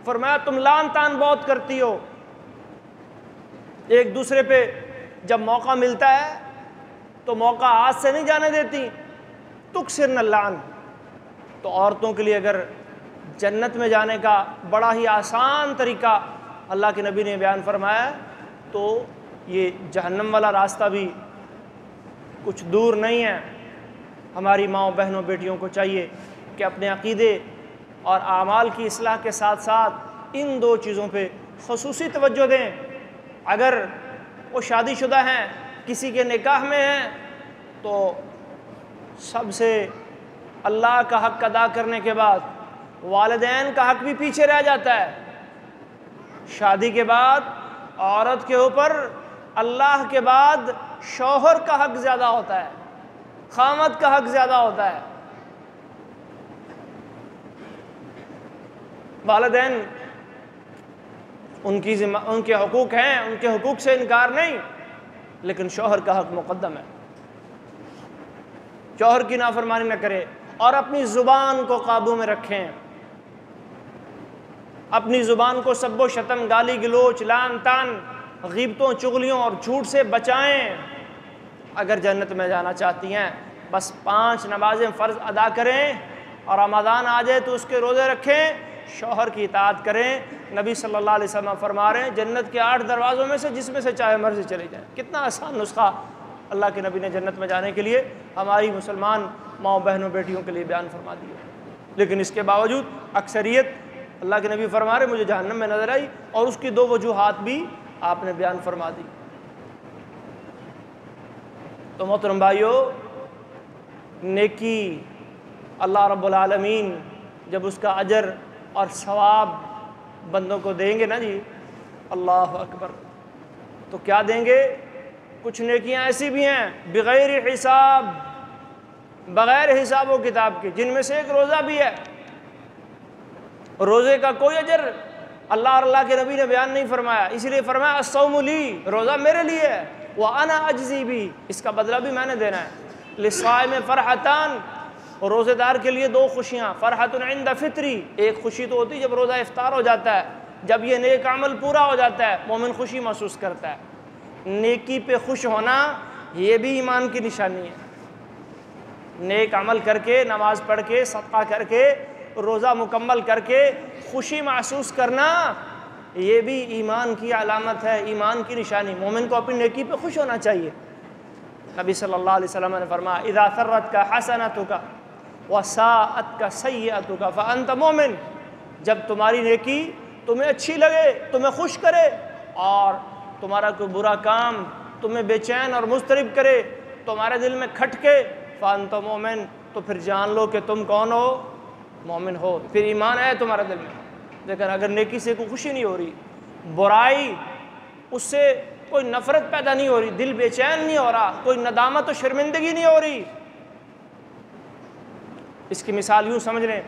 فرمایا تم لعن تان بہت کرتی ہو، ایک دوسرے پہ جب موقع ملتا ہے تو موقع ہاتھ سے نہیں جانے دیتی۔ تکثرن اللعن، تو عورتوں کے لیے اگر جنت میں جانے کا بڑا ہی آسان طریقہ اللہ کے نبی نے بیان فرمایا تو یہ جہنم والا راستہ بھی کچھ دور نہیں ہے۔ ہماری ماؤں بہنوں بیٹیوں کو چاہیے کہ اپنے عقیدے اور اعمال کی اصلاح کے ساتھ ساتھ ان 2 چیزوں پہ خصوصی توجہ دیں۔ اگر وہ شادی شدہ ہیں، کسی کے نکاح میں ہیں، تو سب سے اللہ کا حق ادا کرنے کے بعد والدین کا حق بھی پیچھے رہ جاتا ہے۔ شادی کے بعد عورت کے اوپر اللہ کے بعد شوہر کا حق زیادہ ہوتا ہے، خامد کا حق زیادہ ہوتا ہے۔ والدین ان کے حقوق ہیں، ان کے حقوق سے انکار نہیں، لیکن شوہر کا حق مقدم ہے۔ شوہر کی نافرمانی نہ کرے اور اپنی زبان کو قابو میں رکھیں، اپنی زبان کو سب و شتم، گالی گلوچ، لعن طعن، غیبتوں، چغلیوں اور جھوٹ سے بچائیں۔ اگر جنت میں جانا چاہتی ہیں بس 5 نمازیں فرض ادا کریں، اور رمضان آ جائے تو اس کے روزے رکھیں، شوہر کی اطاعت کریں۔ نبی صلی اللہ علیہ وسلم فرما رہے ہیں جنت کے 8 دروازوں میں سے جس میں سے چاہے مرضی چلے جائیں۔ کتنا آسان نسخہ اللہ کے نبی نے جنت میں جانے کے لیے ہماری مسلمان ماؤں بہنوں بیٹیوں کے لیے بیان فرما دیا، لیکن اس کے باوجود اکثریت، اللہ کے نبی فرما رہے مجھے جہنم میں نظر آئی، اور اس کی 2 وجوہات بھی آپ نے بیان فرما دی۔ تو محترم بھائیو، نیکی اللہ رب العالمین جب اس کا اجر اور ثواب بندوں کو دیں گے نا جی، اللہ اکبر، تو کیا دیں گے؟ کچھ نیکیاں ایسی بھی ہیں بغیر حساب، بغیر حساب و کتاب کے، جن میں سے ایک روزہ بھی ہے۔ روزے کا کوئی اجر اللہ اور اللہ کے نبی نے بیان نہیں فرمایا، اس لیے فرمایا الصوم لی، روزہ میرے لیے ہے، وَأَنَا أَجْزِي بِهِ، اس کا بدلہ بھی میں نے دینا ہے۔ لِلصَّائِمِ فَرْحَتَانِ، اور روزے دار کے لیے 2 خوشیاں، فرحۃ عند فطری، ایک خوشی تو ہوتی جب روزہ افطار ہو جاتا ہے، جب یہ نیک عمل پورا ہو جاتا ہے مومن خوشی محسوس کرتا ہے۔ نیکی پہ خوش ہونا یہ بھی ایمان کی نشانی ہے۔ نیک عمل کر کے، نماز پڑھ کے، صدقہ کر کے، روزہ مکمل کر کے خوشی محسوس کرنا یہ بھی ایمان کی علامت ہے، ایمان کی نشانی۔ مومن کو اپنی نیکی پہ خوش ہونا چاہیے۔ نبی صلی اللہ علیہ وسلم نے فرمایا اذا سرتک حسنتک وساءتک سیئتک فانت مومن، جب تمہاری نیکی تمہیں اچھی لگے، تمہیں خوش کرے، اور تمہارا کوئی برا کام تمہیں بے چین اور مضطرب کرے، تمہارے دل میں کھٹکے، فانت مومن، تو پھر جان لو کہ تم کون ہو؟ مومن ہو، پھر ایمان ہے تمہارے دل میں۔ لیکن اگر نیکی سے کوئی خوشی نہیں ہو رہی، برائی اس سے کوئی نفرت پیدا نہیں ہو رہی، دل بے چین نہیں ہو رہا، کوئی ندامت و شرمندگی نہیں ہو رہی، اس کی مثال یوں سمجھ لیں،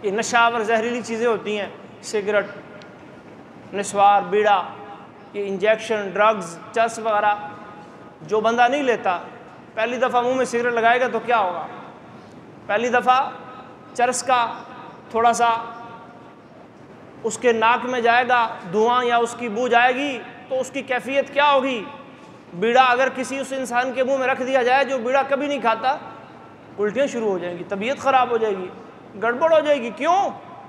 یہ نشہ آور زہریلی چیزیں ہوتی ہیں، سگریٹ، نسوار، بیڑا، یہ انجیکشن، ڈرگز، چرس وغیرہ، جو بندہ نہیں لیتا، پہلی دفعہ منہ میں سگریٹ لگائے گا تو کیا ہوگا؟ پہلی دفعہ چرس کا تھوڑا سا اس کے ناک میں جائے گا دھواں یا اس کی بو جائے گی تو اس کی کیفیت کیا ہوگی؟ بیڑا اگر کسی اس انسان کے منہ میں رکھ دیا جائے جو بیڑا کبھی نہیں کھاتا، الٹیاں شروع ہو جائیں گی، طبیعت خراب ہو جائے گی، گڑبڑ ہو جائے گی۔ کیوں؟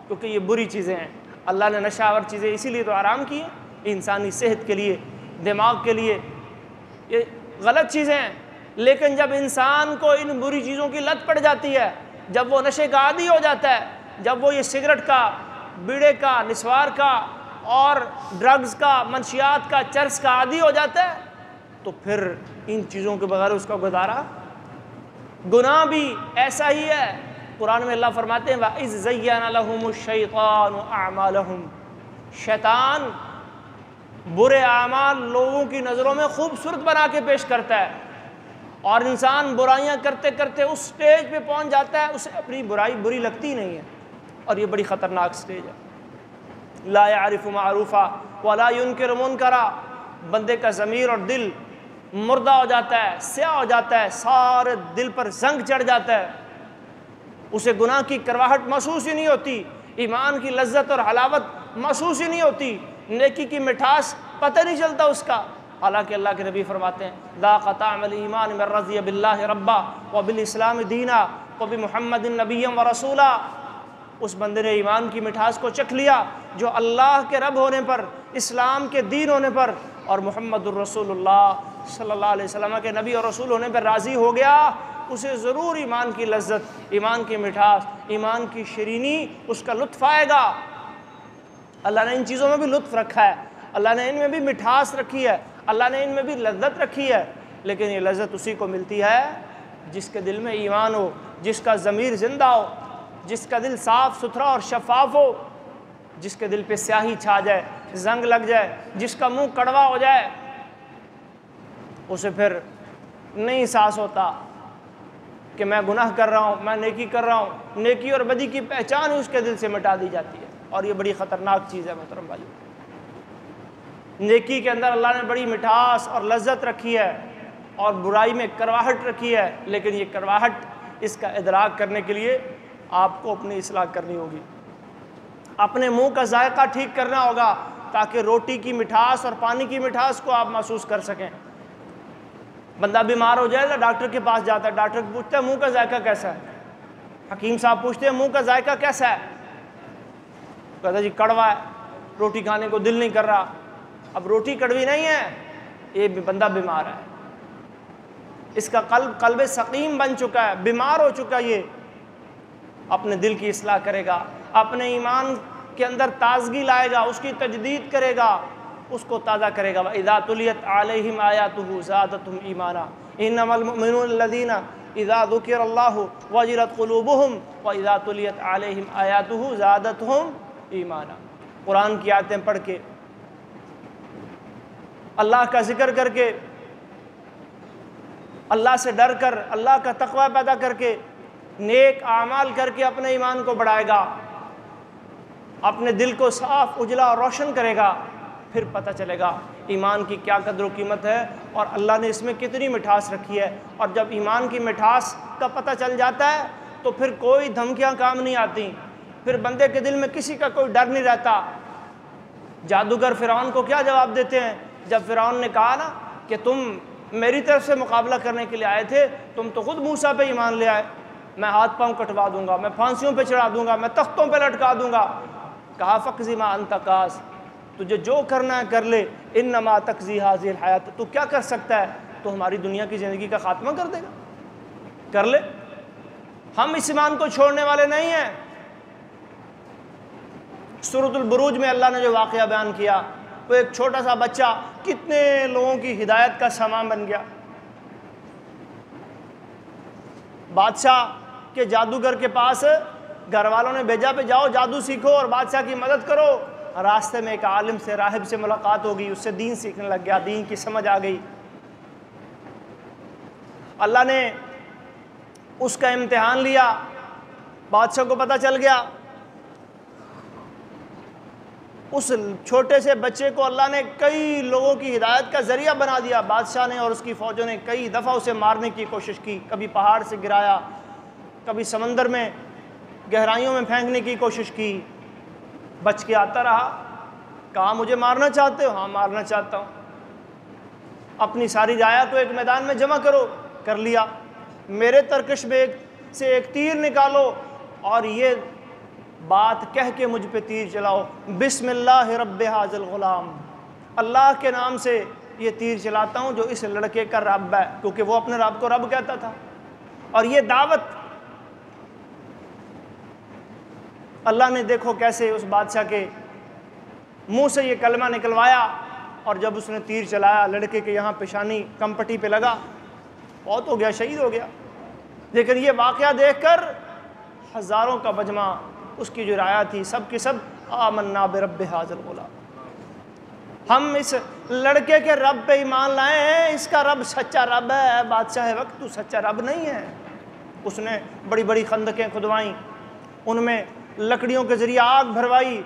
کیونکہ یہ بری چیزیں ہیں۔ اللہ نے نشہ آور چیزیں اسی لیے تو حرام کی ہیں، انسانی صحت کے لیے، دماغ کے لیے، یہ غلط چیزیں ہیں۔ لیکن جب انسان کو ان بری چیزوں کی لت پڑ جاتی ہے، جب وہ نشے کا عادی ہو جاتا ہے، جب وہ یہ سگریٹ کا، بیڑے کا، نسوار کا اور ڈرگز کا، منشیات کا، چرس کا عادی ہو جاتا ہے، تو پھر ان چیزوں کے بغیر اس کا گزارا۔ گناہ بھی ایسا ہی ہے۔ قرآن میں اللہ فرماتے ہیں وَإِذْ زَيَّنَ لَهُمُ الشَّيْطَانُ أَعْمَالَهُمْ، شیطان برے اعمال لوگوں کی نظروں میں خوبصورت بنا کے پیش کرتا ہے، اور انسان برائیاں کرتے کرتے اس سٹیج پہ پہنچ جاتا ہے، اسے اپنی برائی بری لگتی نہیں ہے، اور یہ بڑی خطرناک سٹیج ہے۔ لا يعرف معروفا ولا ينکر منکرا، بندے کا ضمیر اور دل مردہ ہو جاتا ہے، سیاہ ہو جاتا ہے، سارے دل پر زنگ چڑھ جاتا ہے، اسے گناہ کی کڑواہٹ محسوس ہی نہیں ہوتی، ایمان کی لذت اور حلاوت محسوس ہی نہیں ہوتی، نیکی کی مٹھاس پتہ نہیں چلتا اس کا۔ حالانکہ اللہ کے نبی فرماتے ہیں ذاق طعم الایمان من رضی باللہ ربا وبالاسلام دینا وبمحمد نبیا ورسولا، اس بندے نے ایمان کی مٹھاس کو چکھ لیا جو اللہ کے رب ہونے پر، اسلام کے دین ہونے پر، اور محمد الرسول اللہ صلی اللہ علیہ وسلم کے نبی اور رسول ہونے پر راضی ہو گیا، اسے ضرور ایمان کی لذت، ایمان کی مٹھاس، ایمان کی شیرینی اس کا لطف آئے گا۔ اللہ نے ان چیزوں میں بھی لطف رکھا ہے، اللہ نے ان میں بھی مٹھاس رکھی ہے، اللہ نے ان میں بھی لذت رکھی ہے، لیکن یہ لذت اسی کو ملتی ہے جس کے دل میں ایمان ہو، جس کا ضمیر زندہ ہو، جس کا دل صاف ستھرا اور شفاف ہو، جس کے دل پہ سیاہی چھا جائے، زنگ لگ جائے، جس کا منہ کڑوا ہو جائے، اسے پھر نہیں احساس ہوتا کہ میں گناہ کر رہا ہوں، میں نیکی کر رہا ہوں۔ نیکی اور بدی کی پہچان اس کے دل سے مٹا دی جاتی ہے، اور یہ بڑی خطرناک چیز ہے محترم بھائی۔ نیکی کے اندر اللہ نے بڑی مٹھاس اور لذت رکھی ہے، اور برائی میں کرواہٹ رکھی ہے، لیکن یہ کرواہٹ، اس کا ادراک کرنے کے لیے آپ کو اپنی اصلاح کرنی ہوگی، اپنے منہ کا ذائقہ ٹھیک کرنا ہوگا، تاکہ روٹی کی مٹھاس اور پانی کی مٹھاس کو آپ محسوس کر سکیں۔ بندہ بیمار ہو جائے تو ڈاکٹر کے پاس جاتا ہے، ڈاکٹر پوچھتا ہے منہ کا ذائقہ کیسا ہے، حکیم صاحب پوچھتے ہیں منہ کا ذائقہ کیسا ہے، کہتا ہے جی کڑوا ہے، روٹی کھانے کو دل نہیں کر رہا۔ اب روٹی کڑوی نہیں ہے، یہ بندہ بیمار ہے، اس کا قلب سقیم بن چکا ہے، بیمار ہو چکا ہے۔ یہ اپنے دل کی اصلاح کرے گا، اپنے ایمان کے اندر تازگی لائے گا، اس کی تجدید کرے گا، اس کو تازہ کرے گا۔ وَإِذَا تُلِيَتْ عَلَيْهِمْ آيَاتُهُ زَادَتْهُمْ إِيمَانًا إِنَّمَا الْمُؤْمِنُونَ الَّذِينَ إِذَا ذُكِرَ اللَّهُ وَجِلَتْ قُلُوبُهُمْ وَإِذَا تُلِيَتْ عَلَيْهِمْ آيَاتُهُ زَادَتْهُمْ إِيمَانًا۔ قرآن کی آیتیں پڑھ کے، اللہ کا ذکر کر کے، اللہ سے ڈر کر، اللہ کا تقوی پیدا کر کے، نیک اعمال کر کے اپنے ایمان کو بڑھائے گا، اپنے دل کو صاف اجلا اور روشن کرے گا، پھر پتہ چلے گا ایمان کی کیا قدر و قیمت ہے، اور اللہ نے اس میں کتنی مٹھاس رکھی ہے۔ اور جب ایمان کی مٹھاس کا پتہ چل جاتا ہے تو پھر کوئی دھمکیاں کام نہیں آتی، پھر بندے کے دل میں کسی کا کوئی ڈر نہیں رہتا۔ جادوگر فرعون کو کیا جواب دیتے ہیں جب فرعون نے کہا نا کہ تم میری طرف سے مقابلہ کرنے کے لیے آئے تھے، تم تو خود موسیٰ پہ ایمان لے آئے، میں ہاتھ پاؤں کٹوا دوں گا، میں پھانسیوں پہ چڑھا دوں گا، میں تختوں پہ لٹکا دوں گا۔ کہا فَقْضِ مَا أَنْتَ قَاضٍ، تجھے جو کرنا ہے کر لے، إِنَّمَا تَقْضِي هَذِهِ الْحَيَاةَ، تو کیا کر سکتا ہے، تو ہماری دنیا کی زندگی کا خاتمہ کر دے گا، کر لے۔ ہم اس ایمان کو چھوڑنے والے نہیں ہیں۔ سورۃ البروج میں اللہ نے جو واقعہ بیان کیا، وہ ایک چھوٹا سا بچہ کتنے لوگوں کی ہدایت کا سامان بن گیا۔ بادشاہ کے جادوگر کے پاس گھر والوں نے بھیجا پہ جاؤ جادو سیکھو اور بادشاہ کی مدد کرو۔ راستے میں ایک عالم سے، راہب سے ملاقات ہو گئی، اس سے دین سیکھنے لگ گیا، دین کی سمجھ آ گئی۔ اللہ نے اس کا امتحان لیا، بادشاہ کو پتہ چل گیا۔ اس چھوٹے سے بچے کو اللہ نے کئی لوگوں کی ہدایت کا ذریعہ بنا دیا۔ بادشاہ نے اور اس کی فوجوں نے کئی دفعہ اسے مارنے کی کوشش کی، کبھی پہاڑ سے گرایا، کبھی سمندر میں گہرائیوں میں پھینکنے کی کوشش کی، بچ کے آتا رہا۔ کہا مجھے مارنا چاہتے ہو؟ ہاں مارنا چاہتا ہوں۔ اپنی ساری رعایا کو ایک میدان میں جمع کرو، کر لیا۔ میرے ترکش میں سے ایک تیر نکالو اور یہ بات کہہ کے مجھ پہ تیر چلاؤ، بسم اللہ رب ھذا الغلام، اللہ کے نام سے یہ تیر چلاتا ہوں جو اس لڑکے کا رب ہے، کیونکہ وہ اپنے رب کو رب کہتا تھا۔ اور یہ دعوت اللہ نے دیکھو کیسے اس بادشاہ کے منہ سے یہ کلمہ نکلوایا، اور جب اس نے تیر چلایا لڑکے کے یہاں پیشانی کمپٹی پہ لگا، بہت ہو گیا، شہید ہو گیا۔ لیکن یہ واقعہ دیکھ کر ہزاروں کا مجمع، اس کی جو رعایا تھی، سب کے سب آمنا برب ھذا الغلام، ہم اس لڑکے کے رب پہ ایمان لائے ہیں، اس کا رب سچا رب ہے۔ بادشاہ وقت تو سچا رب نہیں ہے۔ اس نے بڑی بڑی خندقیں کھدوائیں، ان میں لکڑیوں کے ذریعے آگ بھروائی،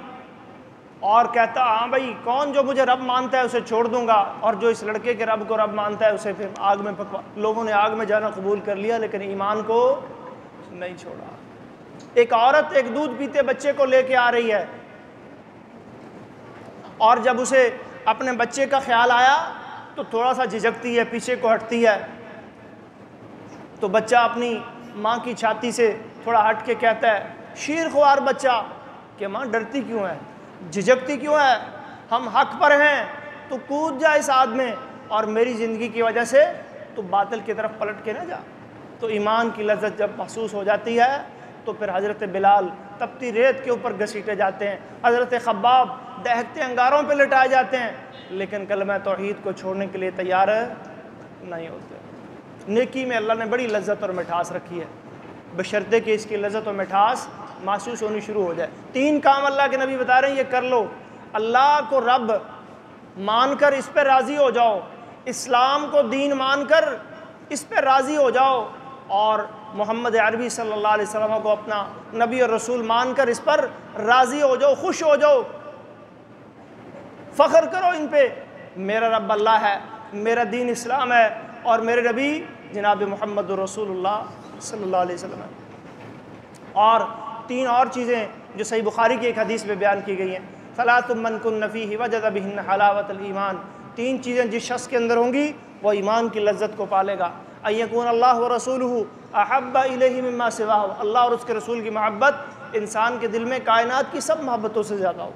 اور کہتا ہاں بھائی کون جو مجھے رب مانتا ہے اسے چھوڑ دوں گا، اور جو اس لڑکے کے رب کو رب مانتا ہے اسے پھر آگ میں پکوا۔ لوگوں نے آگ میں جانا قبول کر لیا، لیکن ایمان کو نہیں چھوڑا۔ ایک عورت ایک دودھ پیتے بچے کو لے کے آ رہی ہے، اور جب اسے اپنے بچے کا خیال آیا تو تھوڑا سا جھجکتی ہے، پیچھے کو ہٹتی ہے۔ تو بچہ اپنی ماں کی چھاتی سے تھوڑا ہٹ کے کہتا ہے، شیر خوار بچہ، کہ ماں ڈرتی کیوں ہے، جھجکتی کیوں ہے، ہم حق پر ہیں، تو کود جا اس آگ میں، اور میری زندگی کی وجہ سے تو باطل کی طرف پلٹ کے نہ جا۔ تو ایمان کی لذت جب محسوس ہو جاتی ہے تو پھر حضرت بلال تپتی ریت کے اوپر گھسیٹے جاتے ہیں، حضرت خباب دہکتے انگاروں پہ لٹائے جاتے ہیں، لیکن کلمہ توحید کو چھوڑنے کے لیے تیار نہیں ہوتے۔ نیکی میں اللہ نے بڑی لذت اور مٹھاس رکھی ہے، بشرطے کہ اس کی لذت اور مٹھاس محسوس ہونی شروع ہو جائے۔ 3 کام اللہ کے نبی بتا رہے ہیں یہ کر لو، اللہ کو رب مان کر اس پہ راضی ہو جاؤ، اسلام کو دین مان کر اس پہ راضی ہو جاؤ، اور محمد عربی صلی اللہ علیہ وسلم کو اپنا نبی اور رسول مان کر اس پر راضی ہو جاؤ، خوش ہو جاؤ، فخر کرو ان پہ، میرا رب اللہ ہے، میرا دین اسلام ہے، اور میرے نبی جناب محمد رسول اللہ صلی اللہ علیہ وسلم ہے۔ اور 3 اور چیزیں جو صحیح بخاری کی ایک حدیث میں بیان کی گئی ہیں، ثلاث من کن فیہ وجد بہن حلاوۃ الایمان، 3 چیزیں جس شخص کے اندر ہوں گی وہ ایمان کی لذت کو پالے گا۔ ان یکون اللہ ورسولہ احب الیہ مما سواہ، اللہ اور اس کے رسول کی محبت انسان کے دل میں کائنات کی سب محبتوں سے زیادہ ہو۔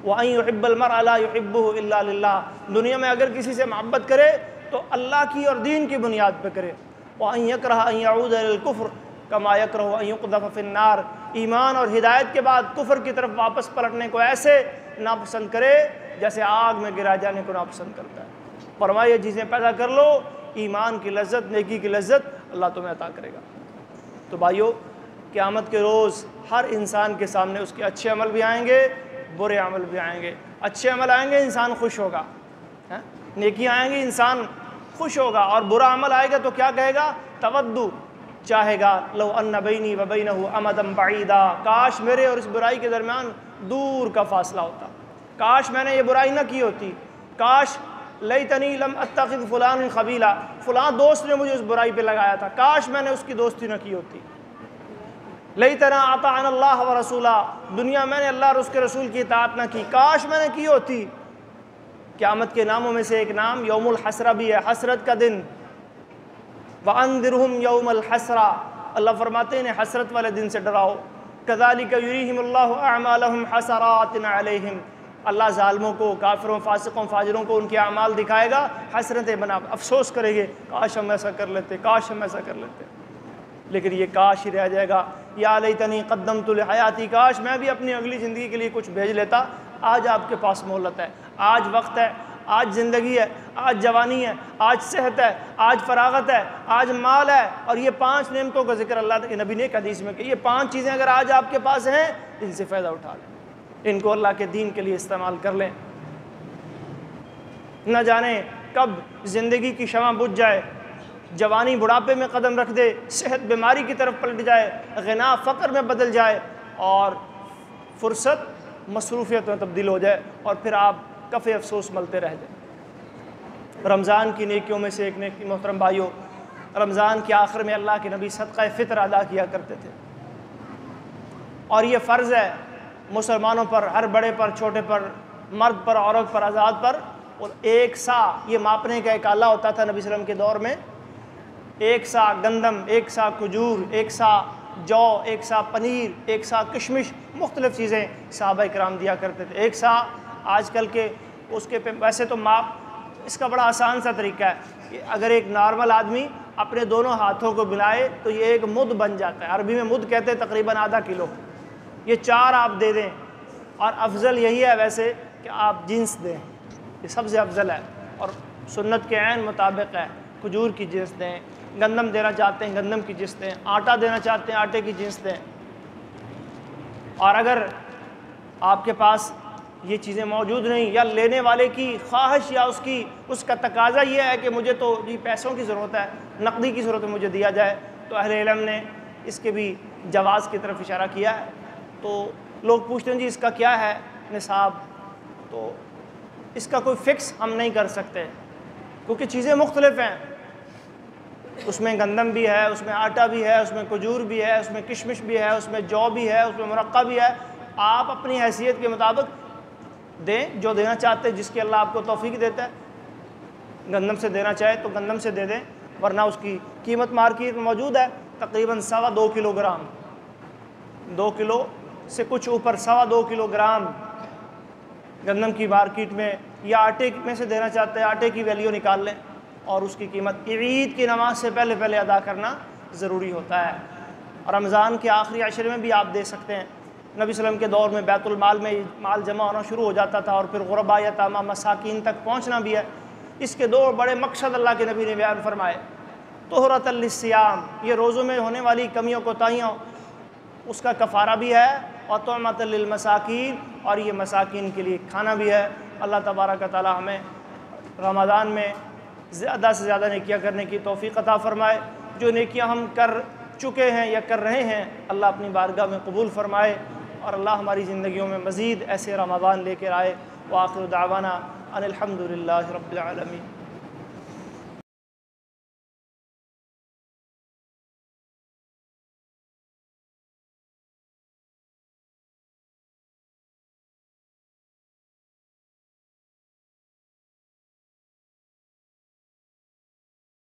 وَأَن يُحِبَّ الْمَرْءَ لَا يُحِبُّهُ إِلَّا لِلَّهِ، دنیا میں اگر کسی سے محبت کرے تو اللہ کی اور دین کی بنیاد پہ کرے۔ وَأَن يَكْرَهَ أَن يَعُودَ إِلَى الْكُفْرِ كَمَا يَكْرَهُ أَن يُقْذَفَ فِي النَّارِ، ایمان اور ہدایت کے بعد کفر کی طرف واپس پلٹنے کو ایسے ناپسند کرے جیسے آگ میں گرا جانے کو ناپسند کرتا ہے۔ فرمایا یہ چیزیں پیدا کر لو، ایمان کی لذت، نیکی کی لذت اللہ تمہیں عطا کرے گا۔ تو بھائیو، قیامت کے روز ہر انسان کے سامنے اس کے اچھے عمل بھی آئیں گے، برے عمل بھی آئیں گے۔ اچھے عمل آئیں گے انسان خوش ہوگا، نیکی آئیں گے انسان خوش ہوگا، اور برا عمل آئے گا تو کیا کہے گا؟ تودو، چاہے گا لو ان بینی و بینہ امدا بعیدا، کاش میرے اور اس برائی کے درمیان دور کا فاصلہ ہوتا، کاش میں نے یہ برائی نہ کی ہوتی، کاش لیتنی لم اتخذ فلان خبیلا، فلاں دوست نے مجھے اس برائی پہ لگایا تھا، کاش میں نے اس کی دوستی نہ کی ہوتی۔ لیتنا اطعنا اللہ و رسولہ، دنیا میں نے اللہ اور اس کے رسول کی اطاعت نہ کی، کاش میں نے کی ہوتی۔ قیامت کے ناموں میں سے ایک نام یوم الحسرہ بھی ہے، حسرت کا دن۔ وَأَنذِرْهُمْ يَوْمَ الْحَسْرَةِ، اللہ فرماتے ہیں انہیں حسرت والے دن سے ڈراؤ۔ كَذَلِكَ يُرِيهِمُ اللَّهُ أَعْمَالَهُمْ حَسَرَاتٍ عَلَيْهِمْ، اللہ ظالموں کو، کافروں، فاسقوں، فاجروں کو ان کے اعمال دکھائے گا، حسرتیں بنا افسوس کریں گے، کاش ہم ایسا کر لیتے، کاش ہم ایسا کر لیتے، لیکن یہ کاش ہی رہ جائے گا۔ یا لیتنی قدمت لحیاتی، کاش میں بھی اپنی اگلی زندگی کے لیے کچھ بھیج لیتا۔ آج آپ کے پاس مہلت ہے، آج وقت ہے، آج زندگی ہے، آج جوانی ہے، آج صحت ہے، آج فراغت ہے، آج مال ہے، اور یہ 5 نعمتوں کا ذکر اللہ کے نبی نے ایک حدیث میں کیا۔ یہ 5 چیزیں اگر آج آپ کے پاس ہیں، ان سے فائدہ اٹھا لیں، ان کو اللہ کے دین کے لیے استعمال کر لیں۔ نہ جانے کب زندگی کی شمع بجھ جائے، جوانی بڑھاپے میں قدم رکھ دے، صحت بیماری کی طرف پلٹ جائے، غنا فقر میں بدل جائے، اور فرصت مصروفیت میں تبدیل ہو جائے، اور پھر آپ کف افسوس ملتے رہ جائیں۔ رمضان کی نیکیوں میں سے ایک نیکی محترم بھائیوں، رمضان کے آخر میں اللہ کے نبی صدقہ فطر ادا کیا کرتے تھے، اور یہ فرض ہے مسلمانوں پر، ہر بڑے پر، چھوٹے پر، مرد پر، عورت پر، آزاد پر۔ اور 1 سا یہ ماپنے کا ایک آلہ ہوتا تھا نبی صلی اللہ علیہ وسلم کے دور میں، 1 سا گندم، 1 سا کھجور، 1 سا جو، 1 سا پنیر، 1 سا کشمش، مختلف چیزیں صحابہ کرام دیا کرتے تھے۔ 1 سا آج کل کے اس کے ویسے تو ماپ اس کا بڑا آسان سا طریقہ ہے کہ اگر ایک نارمل آدمی اپنے دونوں ہاتھوں کو ملائے تو یہ ایک مد بن جاتا ہے، عربی میں مد کہتے ہیں تقریباً ½ کلو، یہ 4 آپ دے دیں، اور افضل یہی ہے ویسے کہ آپ جنس دیں، یہ سب سے افضل ہے اور سنت کے عین مطابق ہے۔ کھجور کی جنس دیں، گندم دینا چاہتے ہیں گندم کی جنس دیں، آٹا دینا چاہتے ہیں آٹے کی جنس دیں، اور اگر آپ کے پاس یہ چیزیں موجود نہیں، یا لینے والے کی خواہش یا اس کا تقاضا یہ ہے کہ مجھے تو جی پیسوں کی ضرورت ہے، نقدی کی ضرورت ہے، مجھے دیا جائے، تو اہل علم نے اس کے بھی جواز کی طرف اشارہ کیا ہے۔ تو لوگ پوچھتے ہیں جی اس کا کیا ہے نصاب، تو اس کا کوئی فکس ہم نہیں کر سکتے، کیونکہ چیزیں مختلف ہیں، اس میں گندم بھی ہے، اس میں آٹا بھی ہے، اس میں کھجور بھی ہے، اس میں کشمش بھی ہے، اس میں جو بھی ہے، اس میں مرقہ بھی ہے۔ آپ اپنی حیثیت کے مطابق دیں جو دینا چاہتے ہیں، جس کی اللہ آپ کو توفیق دیتا ہے۔ گندم سے دینا چاہے تو گندم سے دے دیں، ورنہ اس کی قیمت مارکیٹ میں موجود ہے تقریباً 2.25 کلو گرام، 2 کلو سے کچھ اوپر 2.25 کلو گرام گندم کی مارکیٹ میں، یا آٹے میں سے دینا چاہتے ہیں آٹے کی ویلیو نکال لیں، اور اس کی قیمت عید کی نماز سے پہلے ادا کرنا ضروری ہوتا ہے۔ اور رمضان کے آخری عشرے میں بھی آپ دے سکتے ہیں۔ نبی صلی اللہ علیہ وسلم کے دور میں بیت المال میں مال جمع ہونا شروع ہو جاتا تھا، اور پھر غربا، یتامیٰ، مساکین تک پہنچنا بھی ہے۔ اس کے 2 بڑے مقصد اللہ کے نبی نے بیان فرمائے۔ طہرۃ للصیام، یہ روزوں میں ہونے والی کمیوں کوتاہیوں اس کا کفارہ بھی ہے، اور طعمۃ للمساکین، اور یہ مساکین کے لیے کھانا بھی ہے۔ اللہ تبارک و تعالی ہمیں رمضان میں زیادہ سے زیادہ نیکیاں کرنے کی توفیق عطا فرمائے۔ جو نیکیاں ہم کر چکے ہیں یا کر رہے ہیں اللہ اپنی بارگاہ میں قبول فرمائے، اور اللہ ہماری زندگیوں میں مزید ایسے رمضان لے کر آئے۔ وآخر دعوانا ان الحمد للہ رب العالمین۔